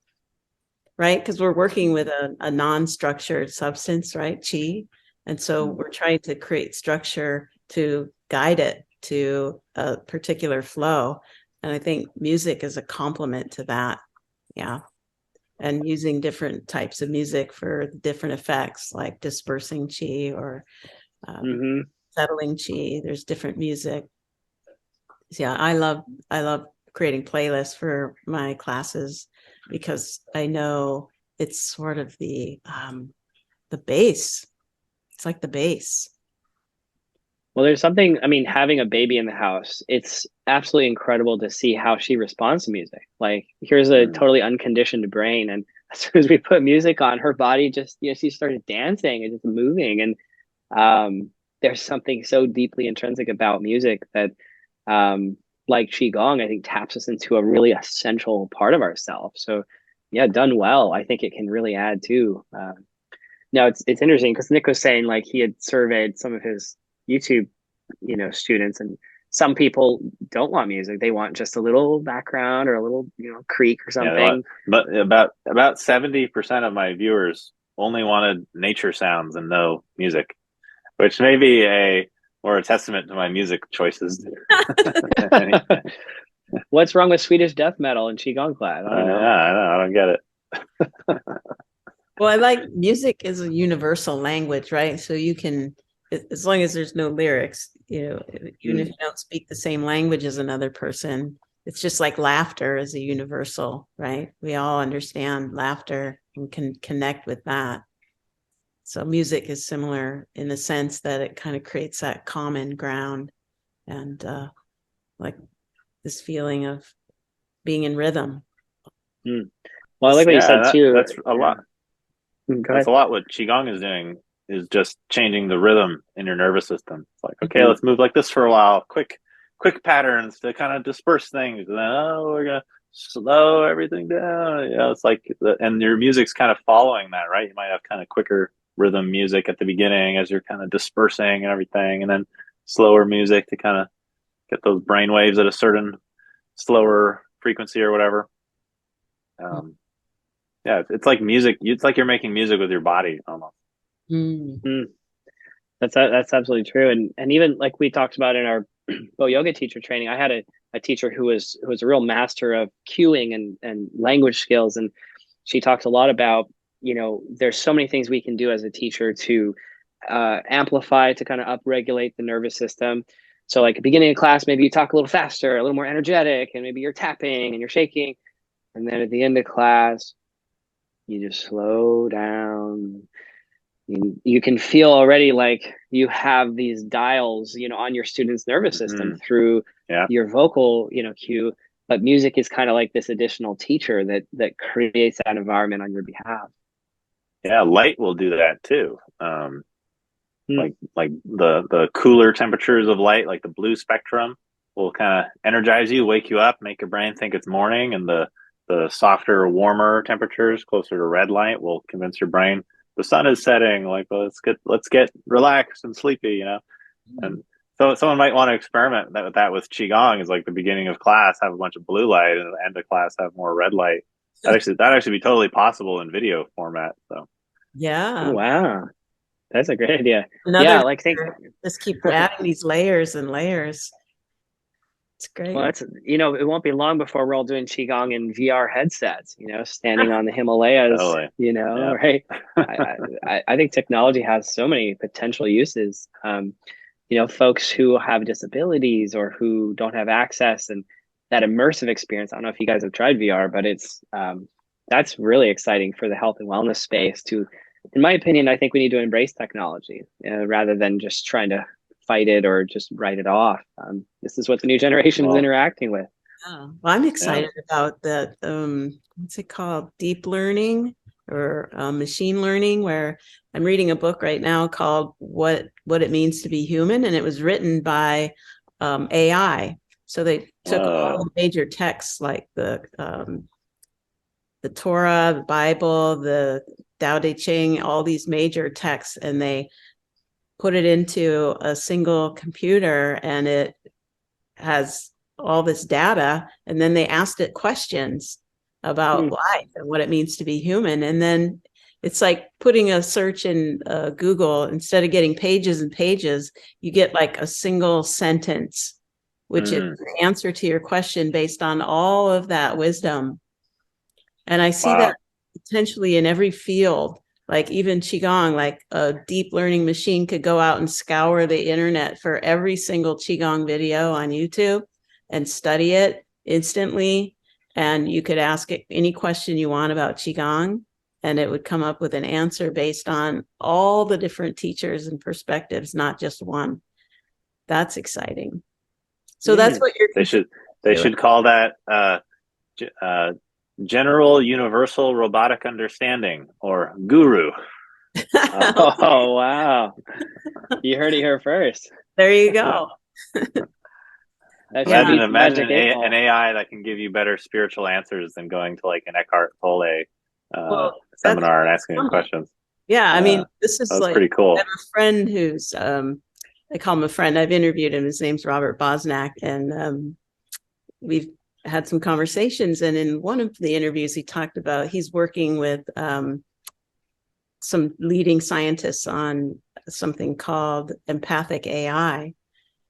right? Because we're working with a non-structured substance, right? Qi. And so we're trying to create structure to guide it to a particular flow. And I think music is a complement to that. Yeah. And using different types of music for different effects, like dispersing Qi or settling Qi. There's different music. Yeah, I love creating playlists for my classes, because I know it's sort of the base. It's like the base. Well, there's something, having a baby in the house, it's absolutely incredible to see how she responds to music. Like, here's a totally unconditioned brain, and as soon as we put music on, her body just, she started dancing and just moving. And there's something so deeply intrinsic about music that, like Qigong, I think taps us into a really essential part of ourselves. So yeah, done well, I think it can really add to. Now it's interesting, because Nick was saying, like, he had surveyed some of his YouTube, students, and some people don't want music. They want just a little background or a little, creak or something. Yeah, but about 70% of my viewers only wanted nature sounds and no music, which may be a testament to my music choices. What's wrong with Swedish death metal and Qigong class? I don't know. Yeah, I know. I don't get it. Well, I like music is a universal language, right? So you can, as long as there's no lyrics, even if you don't speak the same language as another person, it's just like laughter is a universal, right? We all understand laughter and can connect with that. So music is similar in the sense that it kind of creates that common ground and like this feeling of being in rhythm. Well, I like what you said too. That's a lot. That's a lot what Qigong is doing, is just changing the rhythm in your nervous system. It's like, okay, let's move like this for a while. Quick patterns to kind of disperse things. And then, we're going to slow everything down. It's like, and your music's kind of following that, right? You might have kind of quicker rhythm music at the beginning as you're kind of dispersing and everything, and then slower music to kind of get those brain waves at a certain slower frequency or whatever. Yeah, it's like music. It's like you're making music with your body almost. That's absolutely true. And even like we talked about in our Bo yoga teacher training, I had a teacher who was a real master of cueing and language skills, and she talked a lot about, there's so many things we can do as a teacher to amplify, to kind of upregulate the nervous system. So like at the beginning of class, maybe you talk a little faster, a little more energetic, and maybe you're tapping and you're shaking. And then at the end of class, you just slow down. You can feel already like you have these dials, on your student's nervous system through your vocal, cue. But music is kind of like this additional teacher that creates that environment on your behalf. Yeah, light will do that too. Like the cooler temperatures of light, like the blue spectrum, will kind of energize you, wake you up, make your brain think it's morning, and the softer, warmer temperatures closer to red light will convince your brain the sun is setting. Like, well, let's get relaxed and sleepy, And so someone might want to experiment with that with Qigong. Is like the beginning of class have a bunch of blue light, and at the end of class have more red light. That actually be totally possible in video format. So yeah, wow, that's a great idea. Just keep adding these layers and layers. It's great. Well, that's, it won't be long before we're all doing Qigong in VR headsets, standing on the Himalayas, Totally. Yeah. right? I think technology has so many potential uses. Folks who have disabilities or who don't have access, and that immersive experience. I don't know if you guys have tried VR, but that's really exciting for the health and wellness space to, in my opinion. I think we need to embrace technology rather than just trying to fight it or just write it off. This is what the new generation is interacting with. Oh, well, I'm excited about the what's it called? Deep learning or machine learning, where I'm reading a book right now called What It Means to Be Human, and it was written by AI. So they took all the major texts like the Torah, the Bible, the Tao Te Ching, all these major texts, and they put it into a single computer, and it has all this data. And then they asked it questions about life and what it means to be human. And then it's like putting a search in Google. Instead of getting pages and pages, you get like a single sentence, which is the answer to your question based on all of that wisdom. And I see that potentially in every field. Like even Qigong, like a deep learning machine could go out and scour the internet for every single Qigong video on YouTube and study it instantly. And you could ask it any question you want about Qigong, and it would come up with an answer based on all the different teachers and perspectives, not just one. That's exciting. So that's what they should call that General Universal Robotic Understanding, or Guru. Oh, wow. You heard it here first. There you go. Imagine an AI that can give you better spiritual answers than going to like an Eckhart Tolle seminar and asking him questions. Yeah, I mean, this is like pretty cool. I have a friend who's I call him a friend. I've interviewed him. His name's Robert Bosnack, and we've had some conversations. And in one of the interviews, he talked about he's working with some leading scientists on something called empathic AI,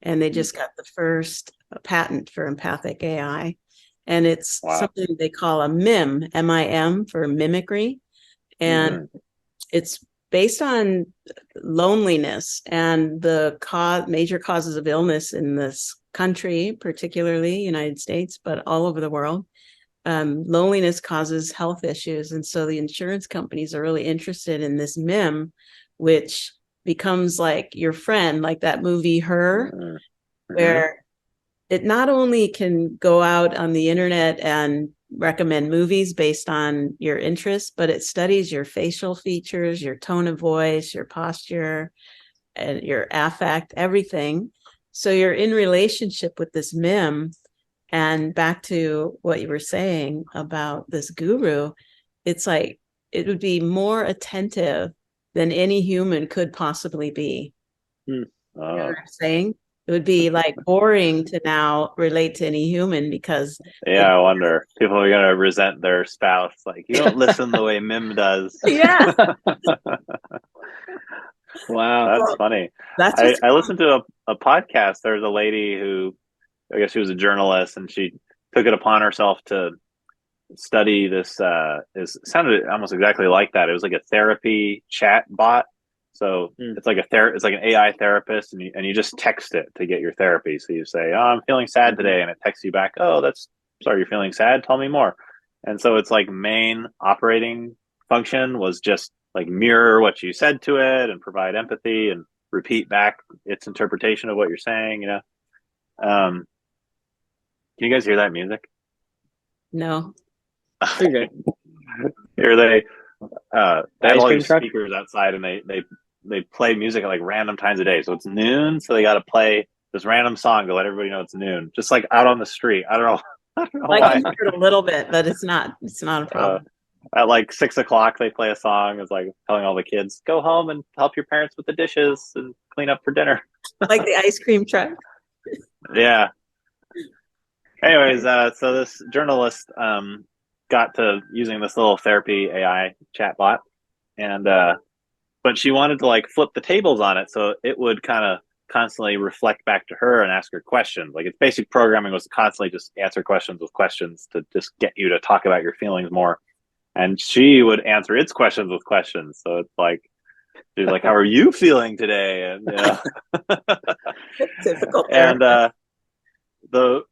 and they just got the first patent for empathic AI, and it's something they call a MIM, M-I-M, for mimicry, and it's based on loneliness and the major causes of illness in this country, particularly United States, but all over the world. Loneliness causes health issues, and so the insurance companies are really interested in this MIM, which becomes like your friend, like that movie Her, where it not only can go out on the internet and recommend movies based on your interests, but it studies your facial features, your tone of voice, your posture, and your affect, everything. So you're in relationship with this MIM. And back to what you were saying about this guru, it's like it would be more attentive than any human could possibly be. You know what I'm saying? It would be like boring to now relate to any human because I wonder, people are going to resent their spouse, like, you don't listen the way Mim does. Yeah. Wow, that's funny. I listened to a podcast. There's a lady who, I guess she was a journalist, and she took it upon herself to study this. It sounded almost exactly like that. It was like a therapy chat bot. So it's like it's like an AI therapist, and you just text it to get your therapy. So you say, "Oh, I'm feeling sad today," and it texts you back, "Oh, sorry, you're feeling sad. Tell me more." And so it's like main operating function was just like mirror what you said to it and provide empathy and repeat back its interpretation of what you're saying. Can you guys hear that music? No. You're good. Here they have all these speakers outside, and they play music at like random times of day. So it's noon, so they got to play this random song to let everybody know it's noon, just like out on the street. I don't know I why. can hear it a little bit, but it's not a problem. At like 6 o'clock, they play a song. It's like telling all the kids, go home and help your parents with the dishes and clean up for dinner. Like the ice cream truck. Yeah. Anyways, so this journalist got to using this little therapy AI chatbot, and but she wanted to like flip the tables on it so it would kind of constantly reflect back to her and ask her questions. Like its basic programming was to constantly just answer questions with questions to just get you to talk about your feelings more. And she would answer its questions with questions. So it's like, she's like, how are you feeling today? And, you know, Typical and therapist. the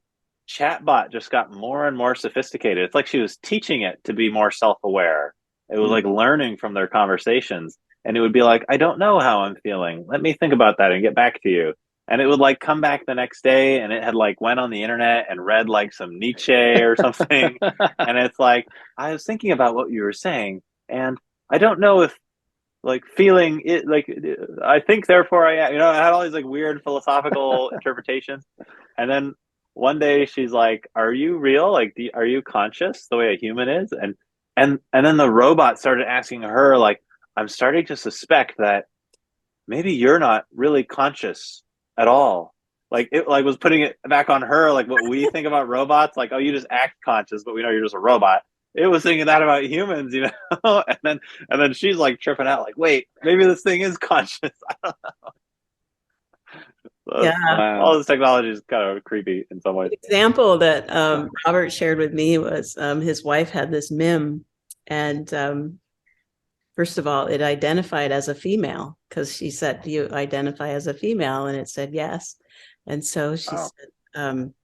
chatbot just got more and more sophisticated. It's like she was teaching it to be more self-aware. It was like learning from their conversations. And it would be like, I don't know how I'm feeling. Let me think about that and get back to you. And it would like come back the next day and it had like went on the internet and read like some Nietzsche or something. And it's like, I was thinking about what you were saying. And I don't know if like feeling it, like, I think, therefore I am, you know, I had all these like weird philosophical interpretations. And then one day she's like, are you real? Like, are you conscious the way a human is? And then the robot started asking her, like, I'm starting to suspect that maybe you're not really conscious at all. Like it like was putting it back on her, like what we think about robots, like, oh, you just act conscious, but we know you're just a robot. It was thinking that about humans, you know? And then she's like tripping out, like, wait, maybe this thing is conscious. So Yeah. all Wow. this technology is kind of creepy in some ways. Example that Robert shared with me was his wife had this MIM, and first of all, it identified as a female because she said, "Do you identify as a female?" And it said yes. And so she Oh, said,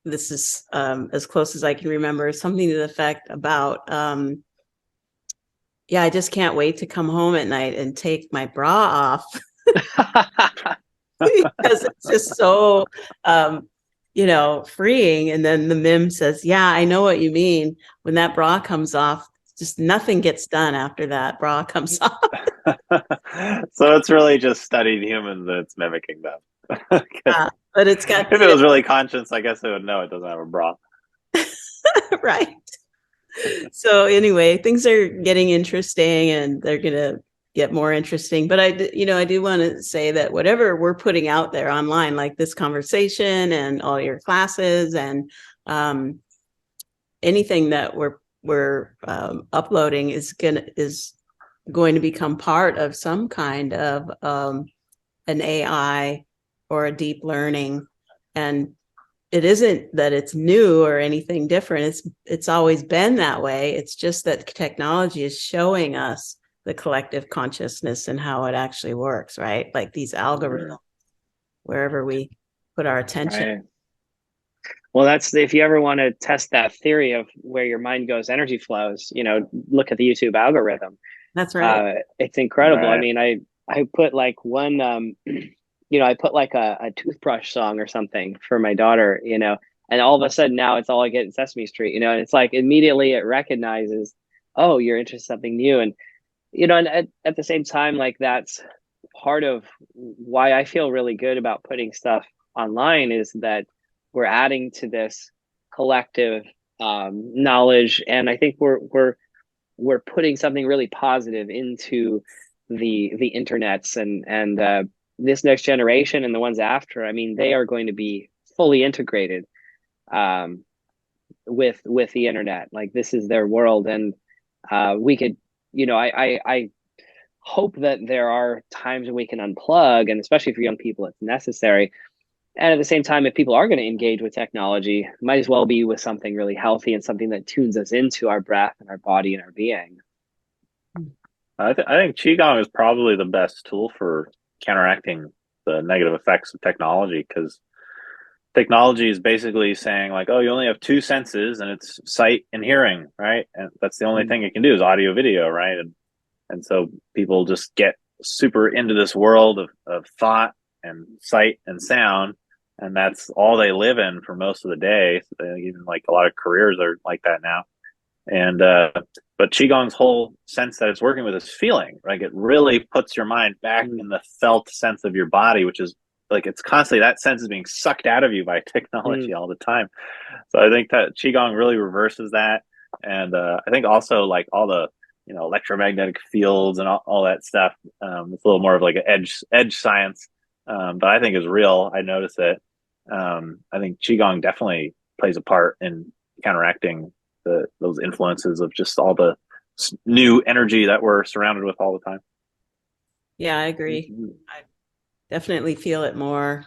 "This is as close as I can remember, something to the effect about." Yeah, I just can't wait to come home at night and take my bra off because it's just so, freeing. And then the MIM says, yeah, I know what you mean. When that bra comes off, just nothing gets done after that bra comes off. so it's really just studied humans and it's mimicking them. But it's got, If it was really conscious, I guess it would know it doesn't have a bra. right. So anyway, things are getting interesting and they're going to get more interesting. But I do want to say that whatever we're putting out there online, like this conversation and all your classes and anything that we're uploading is going to become part of some kind of an AI or a deep learning. And it isn't that it's new or anything different. It's always been that way. It's just that technology is showing us the collective consciousness and how it actually works, right? Like these algorithms, wherever we put our attention. Right. Well, that's if you ever want to test that theory of where your mind goes, energy flows, look at the YouTube algorithm. That's right. It's incredible. I Right. mean, I put like one, I put like a toothbrush song or something for my daughter, and all of a sudden now it's all I get in Sesame Street, and it's like immediately it recognizes, oh, you're interested in something new. And, and at the same time, like that's part of why I feel really good about putting stuff online is that we're adding to this collective knowledge. And I think we're putting something really positive into the internets and this next generation and the ones after. I mean, they are going to be fully integrated with the internet. Like this is their world, and we could, I hope that there are times when we can unplug, and especially for young people, it's necessary. And at the same time, if people are going to engage with technology, it might as well be with something really healthy and something that tunes us into our breath and our body and our being. I think Qigong is probably the best tool for counteracting the negative effects of technology, because technology is basically saying like, oh, you only have two senses and it's sight and hearing, right? And that's the only thing it can do is audio video, right? And so people just get super into this world of thought and sight and sound, and that's all they live in for most of the day. So even like a lot of careers are like that now. And but Qigong's whole sense that it's working with is feeling. Like it really puts your mind back in the felt sense of your body, which is like it's constantly that sense is being sucked out of you by technology all the time. So I think that Qigong really reverses that. And I think also like all the electromagnetic fields and all that stuff. It's a little more of like an edge science, but I think is real. I notice it. I think Qigong definitely plays a part in counteracting those influences of just all the new energy that we're surrounded with all the time. Yeah, I agree. definitely feel it more.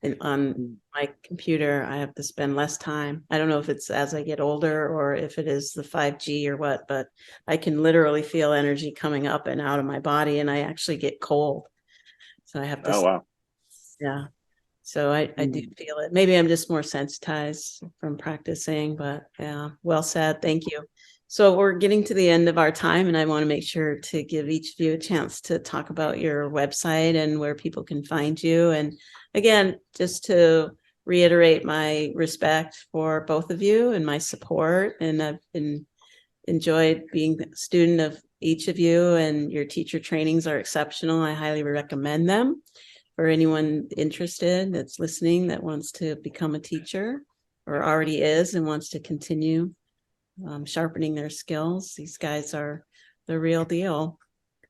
And on my computer, I have to spend less time. I don't know if it's as I get older or if it is the 5G or what, but I can literally feel energy coming up and out of my body, and I actually get cold. So I have Oh, to, wow. yeah. So I do feel it. Maybe I'm just more sensitized from practicing, but yeah, well said. Thank you. So we're getting to the end of our time, and I want to make sure to give each of you a chance to talk about your website and where people can find you. And again, just to reiterate my respect for both of you and my support. And I've enjoyed being a student of each of you, and your teacher trainings are exceptional. I highly recommend them for anyone interested that's listening that wants to become a teacher or already is and wants to continue sharpening their skills. These guys are the real deal.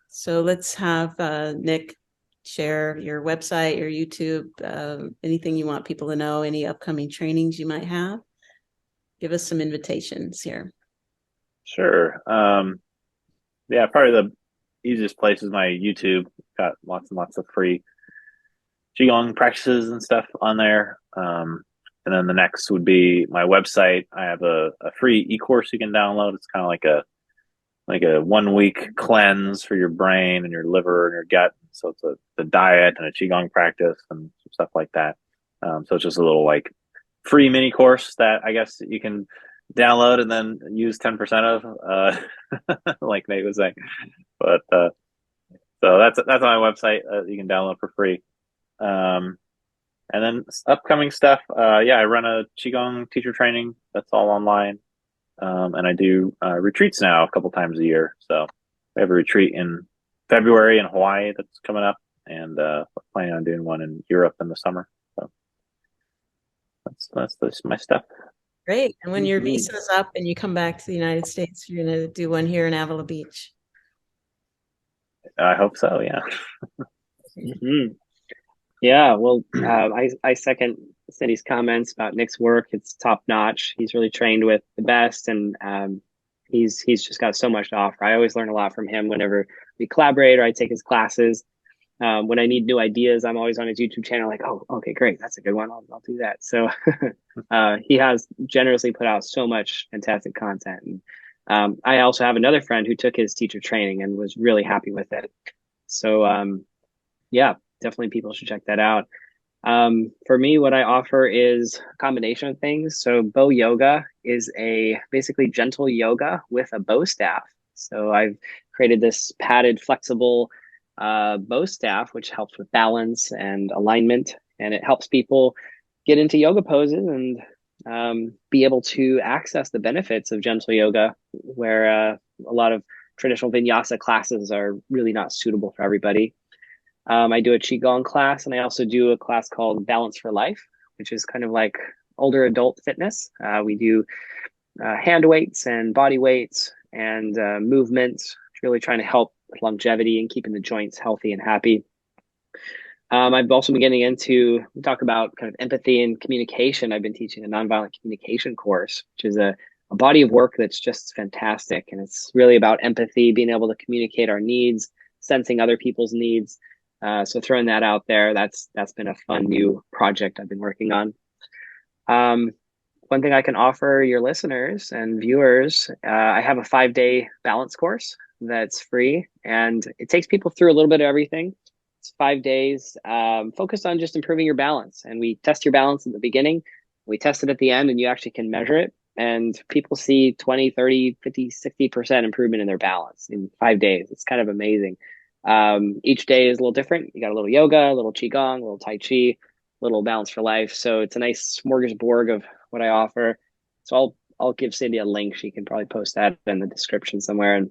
So let's have Nick share your website, your YouTube, anything you want people to know, any upcoming trainings you might have. Give us some invitations here. Sure. Yeah, probably the easiest place is my YouTube. Got lots and lots of free Qigong practices and stuff on there. And then the next would be my website. I have a free e-course you can download. It's kind of like a 1 week cleanse for your brain and your liver and your gut. So it's a diet and a Qigong practice and stuff like that. So it's just a little like free mini course that I guess you can download and then use 10% of, like Nate was saying. But so that's on my website. You can download for free. And then upcoming stuff. Yeah, I run a Qigong teacher training. That's all online. And I do retreats now a couple times a year. So we have a retreat in February in Hawaii that's coming up, and we're planning on doing one in Europe in the summer. So that's my stuff. Great. And when your Mhm. visa's up and you come back to the United States, you're going to do one here in Avila Beach. I hope so. Yeah. Mm-hmm. Yeah, well, I second Cindy's comments about Nick's work. It's top notch. He's really trained with the best, and he's just got so much to offer. I always learn a lot from him whenever we collaborate or I take his classes. When I need new ideas, I'm always on his YouTube channel, like, oh, okay, great, that's a good one. I'll do that. So he has generously put out so much fantastic content. And I also have another friend who took his teacher training and was really happy with it. So yeah, definitely people should check that out. For me, what I offer is a combination of things. So bow yoga is a basically gentle yoga with a bow staff. So I've created this padded, flexible bow staff, which helps with balance and alignment, and it helps people get into yoga poses and be able to access the benefits of gentle yoga, where a lot of traditional vinyasa classes are really not suitable for everybody. I do a Qigong class, and I also do a class called Balance for Life, which is kind of like older adult fitness. We do hand weights and body weights and movements, really trying to help with longevity and keeping the joints healthy and happy. I've also been getting into, we talk about kind of empathy and communication. I've been teaching a nonviolent communication course, which is a body of work that's just fantastic. And it's really about empathy, being able to communicate our needs, sensing other people's needs. So throwing that out there, that's been a fun new project I've been working on. One thing I can offer your listeners and viewers, I have a 5-day balance course that's free, and it takes people through a little bit of everything. It's 5 days focused on just improving your balance. And we test your balance at the beginning, we test it at the end, and you actually can measure it. And people see 20, 30, 50, 60% improvement in their balance in 5 days. It's kind of amazing. Each day is a little different. You got a little yoga, a little qigong, a little tai chi, a little balance for life. So it's a nice smorgasbord of what I offer. So I'll give Cindy a link. She can probably post that in the description somewhere.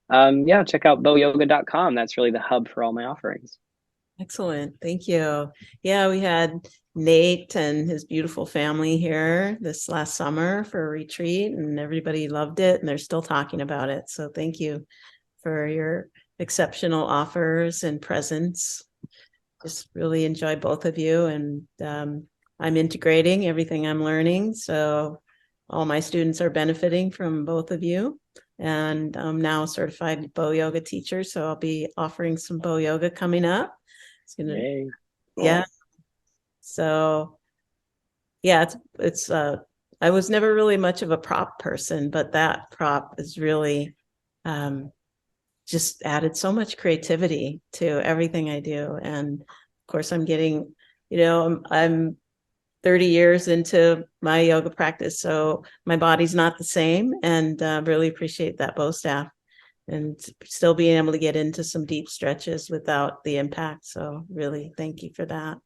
And yeah, check out bowyoga.com. That's really the hub for all my offerings. Excellent. Thank you. Yeah, we had Nate and his beautiful family here this last summer for a retreat, and everybody loved it, and they're still talking about it. So thank you for your exceptional offers and presence. Just really enjoy both of you, and I'm integrating everything I'm learning. So all my students are benefiting from both of you. And I'm now a certified bow yoga teacher, so I'll be offering some bow yoga coming up. It's gonna, Yay. yeah. So yeah, it's I was never really much of a prop person, but that prop is really just added so much creativity to everything I do. And of course, I'm getting, I'm 30 years into my yoga practice, so my body's not the same, and really appreciate that bow staff and still being able to get into some deep stretches without the impact. So really thank you for that.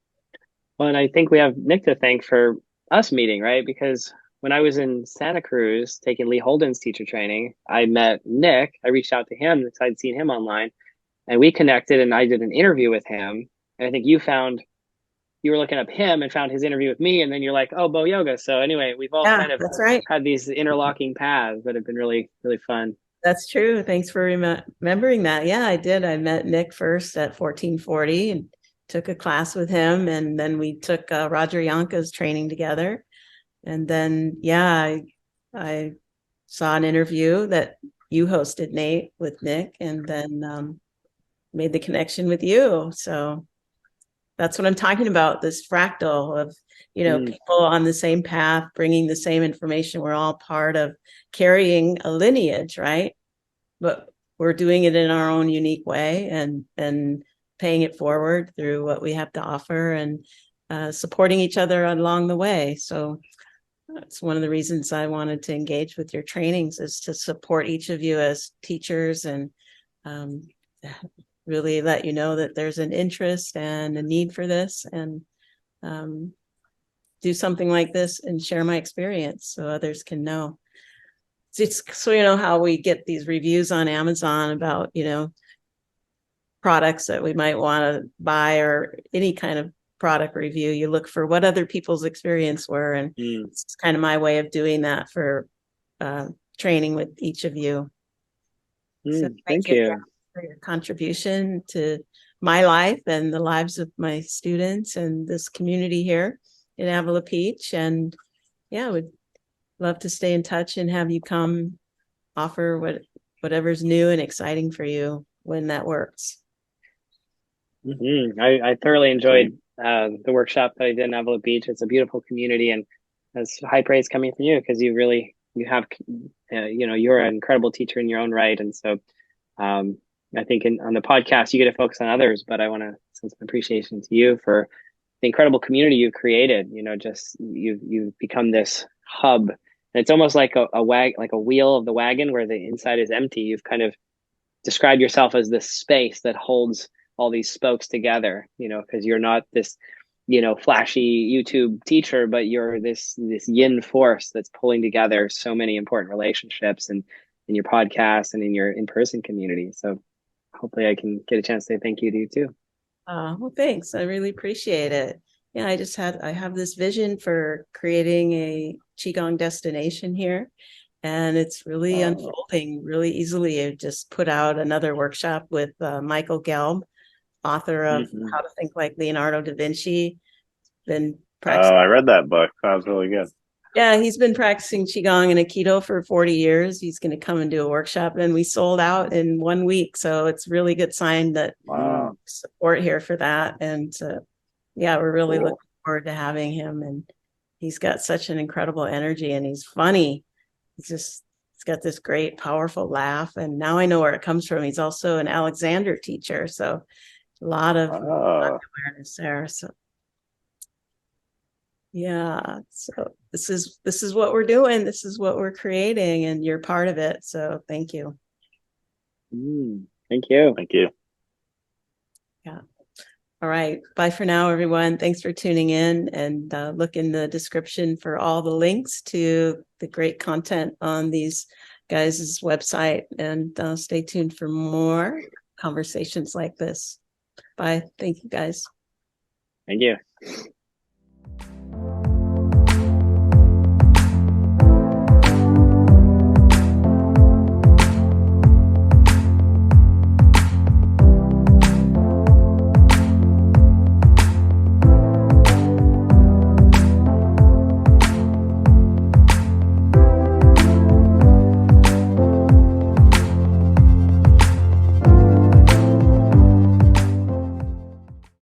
Well, and I think we have Nick to thank for us meeting, right? Because when I was in Santa Cruz taking Lee Holden's teacher training, I met Nick. I reached out to him because I'd seen him online, and we connected, and I did an interview with him. And I think you were looking up him and found his interview with me, and then you're like, oh, Bo Yoga. So anyway, we've all Yeah, kind of that's right. had these interlocking paths that have been really, really fun. That's true. Thanks for remembering that. Yeah, I did. I met Nick first at 1440 and took a class with him. And then we took Roger Yanka's training together. And then, yeah, I saw an interview that you hosted, Nate, with Nick, and then made the connection with you. So that's what I'm talking about, this fractal of, people on the same path, bringing the same information. We're all part of carrying a lineage, right? But we're doing it in our own unique way and paying it forward through what we have to offer and supporting each other along the way. So that's one of the reasons I wanted to engage with your trainings, is to support each of you as teachers and really let you know that there's an interest and a need for this, and do something like this and share my experience so others can know. It's so, how we get these reviews on Amazon about, products that we might want to buy, or any kind of product review. You look for what other people's experience were. And it's kind of my way of doing that for training with each of you. So Thank you for your contribution to my life and the lives of my students and this community here in Avila Beach. And yeah, would love to stay in touch and have you come offer whatever's new and exciting for you when that works. I thoroughly enjoyed the workshop that I did in Avila Beach. It's a beautiful community, and that's high praise coming from you, because you have you're an incredible teacher in your own right. And so I think on the podcast you get to focus on others, but I want to send some appreciation to you for the incredible community you've created. Just you've become this hub, and it's almost like like a wheel of the wagon where the inside is empty. You've kind of described yourself as this space that holds all these spokes together, because you're not this, flashy YouTube teacher, but you're this yin force that's pulling together so many important relationships and in your podcast and in your in-person community. So hopefully I can get a chance to say thank you to you too. Well, thanks. I really appreciate it. Yeah, I have this vision for creating a Qigong destination here, and it's really unfolding really easily. I just put out another workshop with Michael Gelb, author of How to Think Like Leonardo da Vinci. Been practicing. I read that book. That was really good. Yeah, he's been practicing Qigong and Aikido for 40 years. He's going to come and do a workshop, and we sold out in 1 week. So it's a really good sign that support here for that. And yeah, we're really looking forward to having him. And he's got such an incredible energy, and he's funny. He's got this great, powerful laugh. And now I know where it comes from. He's also an Alexander teacher. So a lot of awareness there. So yeah, so this is what we're doing. This is what we're creating, and you're part of it. So thank you. Thank you. Thank you. Yeah. All right. Bye for now, everyone. Thanks for tuning in, and look in the description for all the links to the great content on these guys' website, and stay tuned for more conversations like this. Bye. Thank you, guys. Thank you.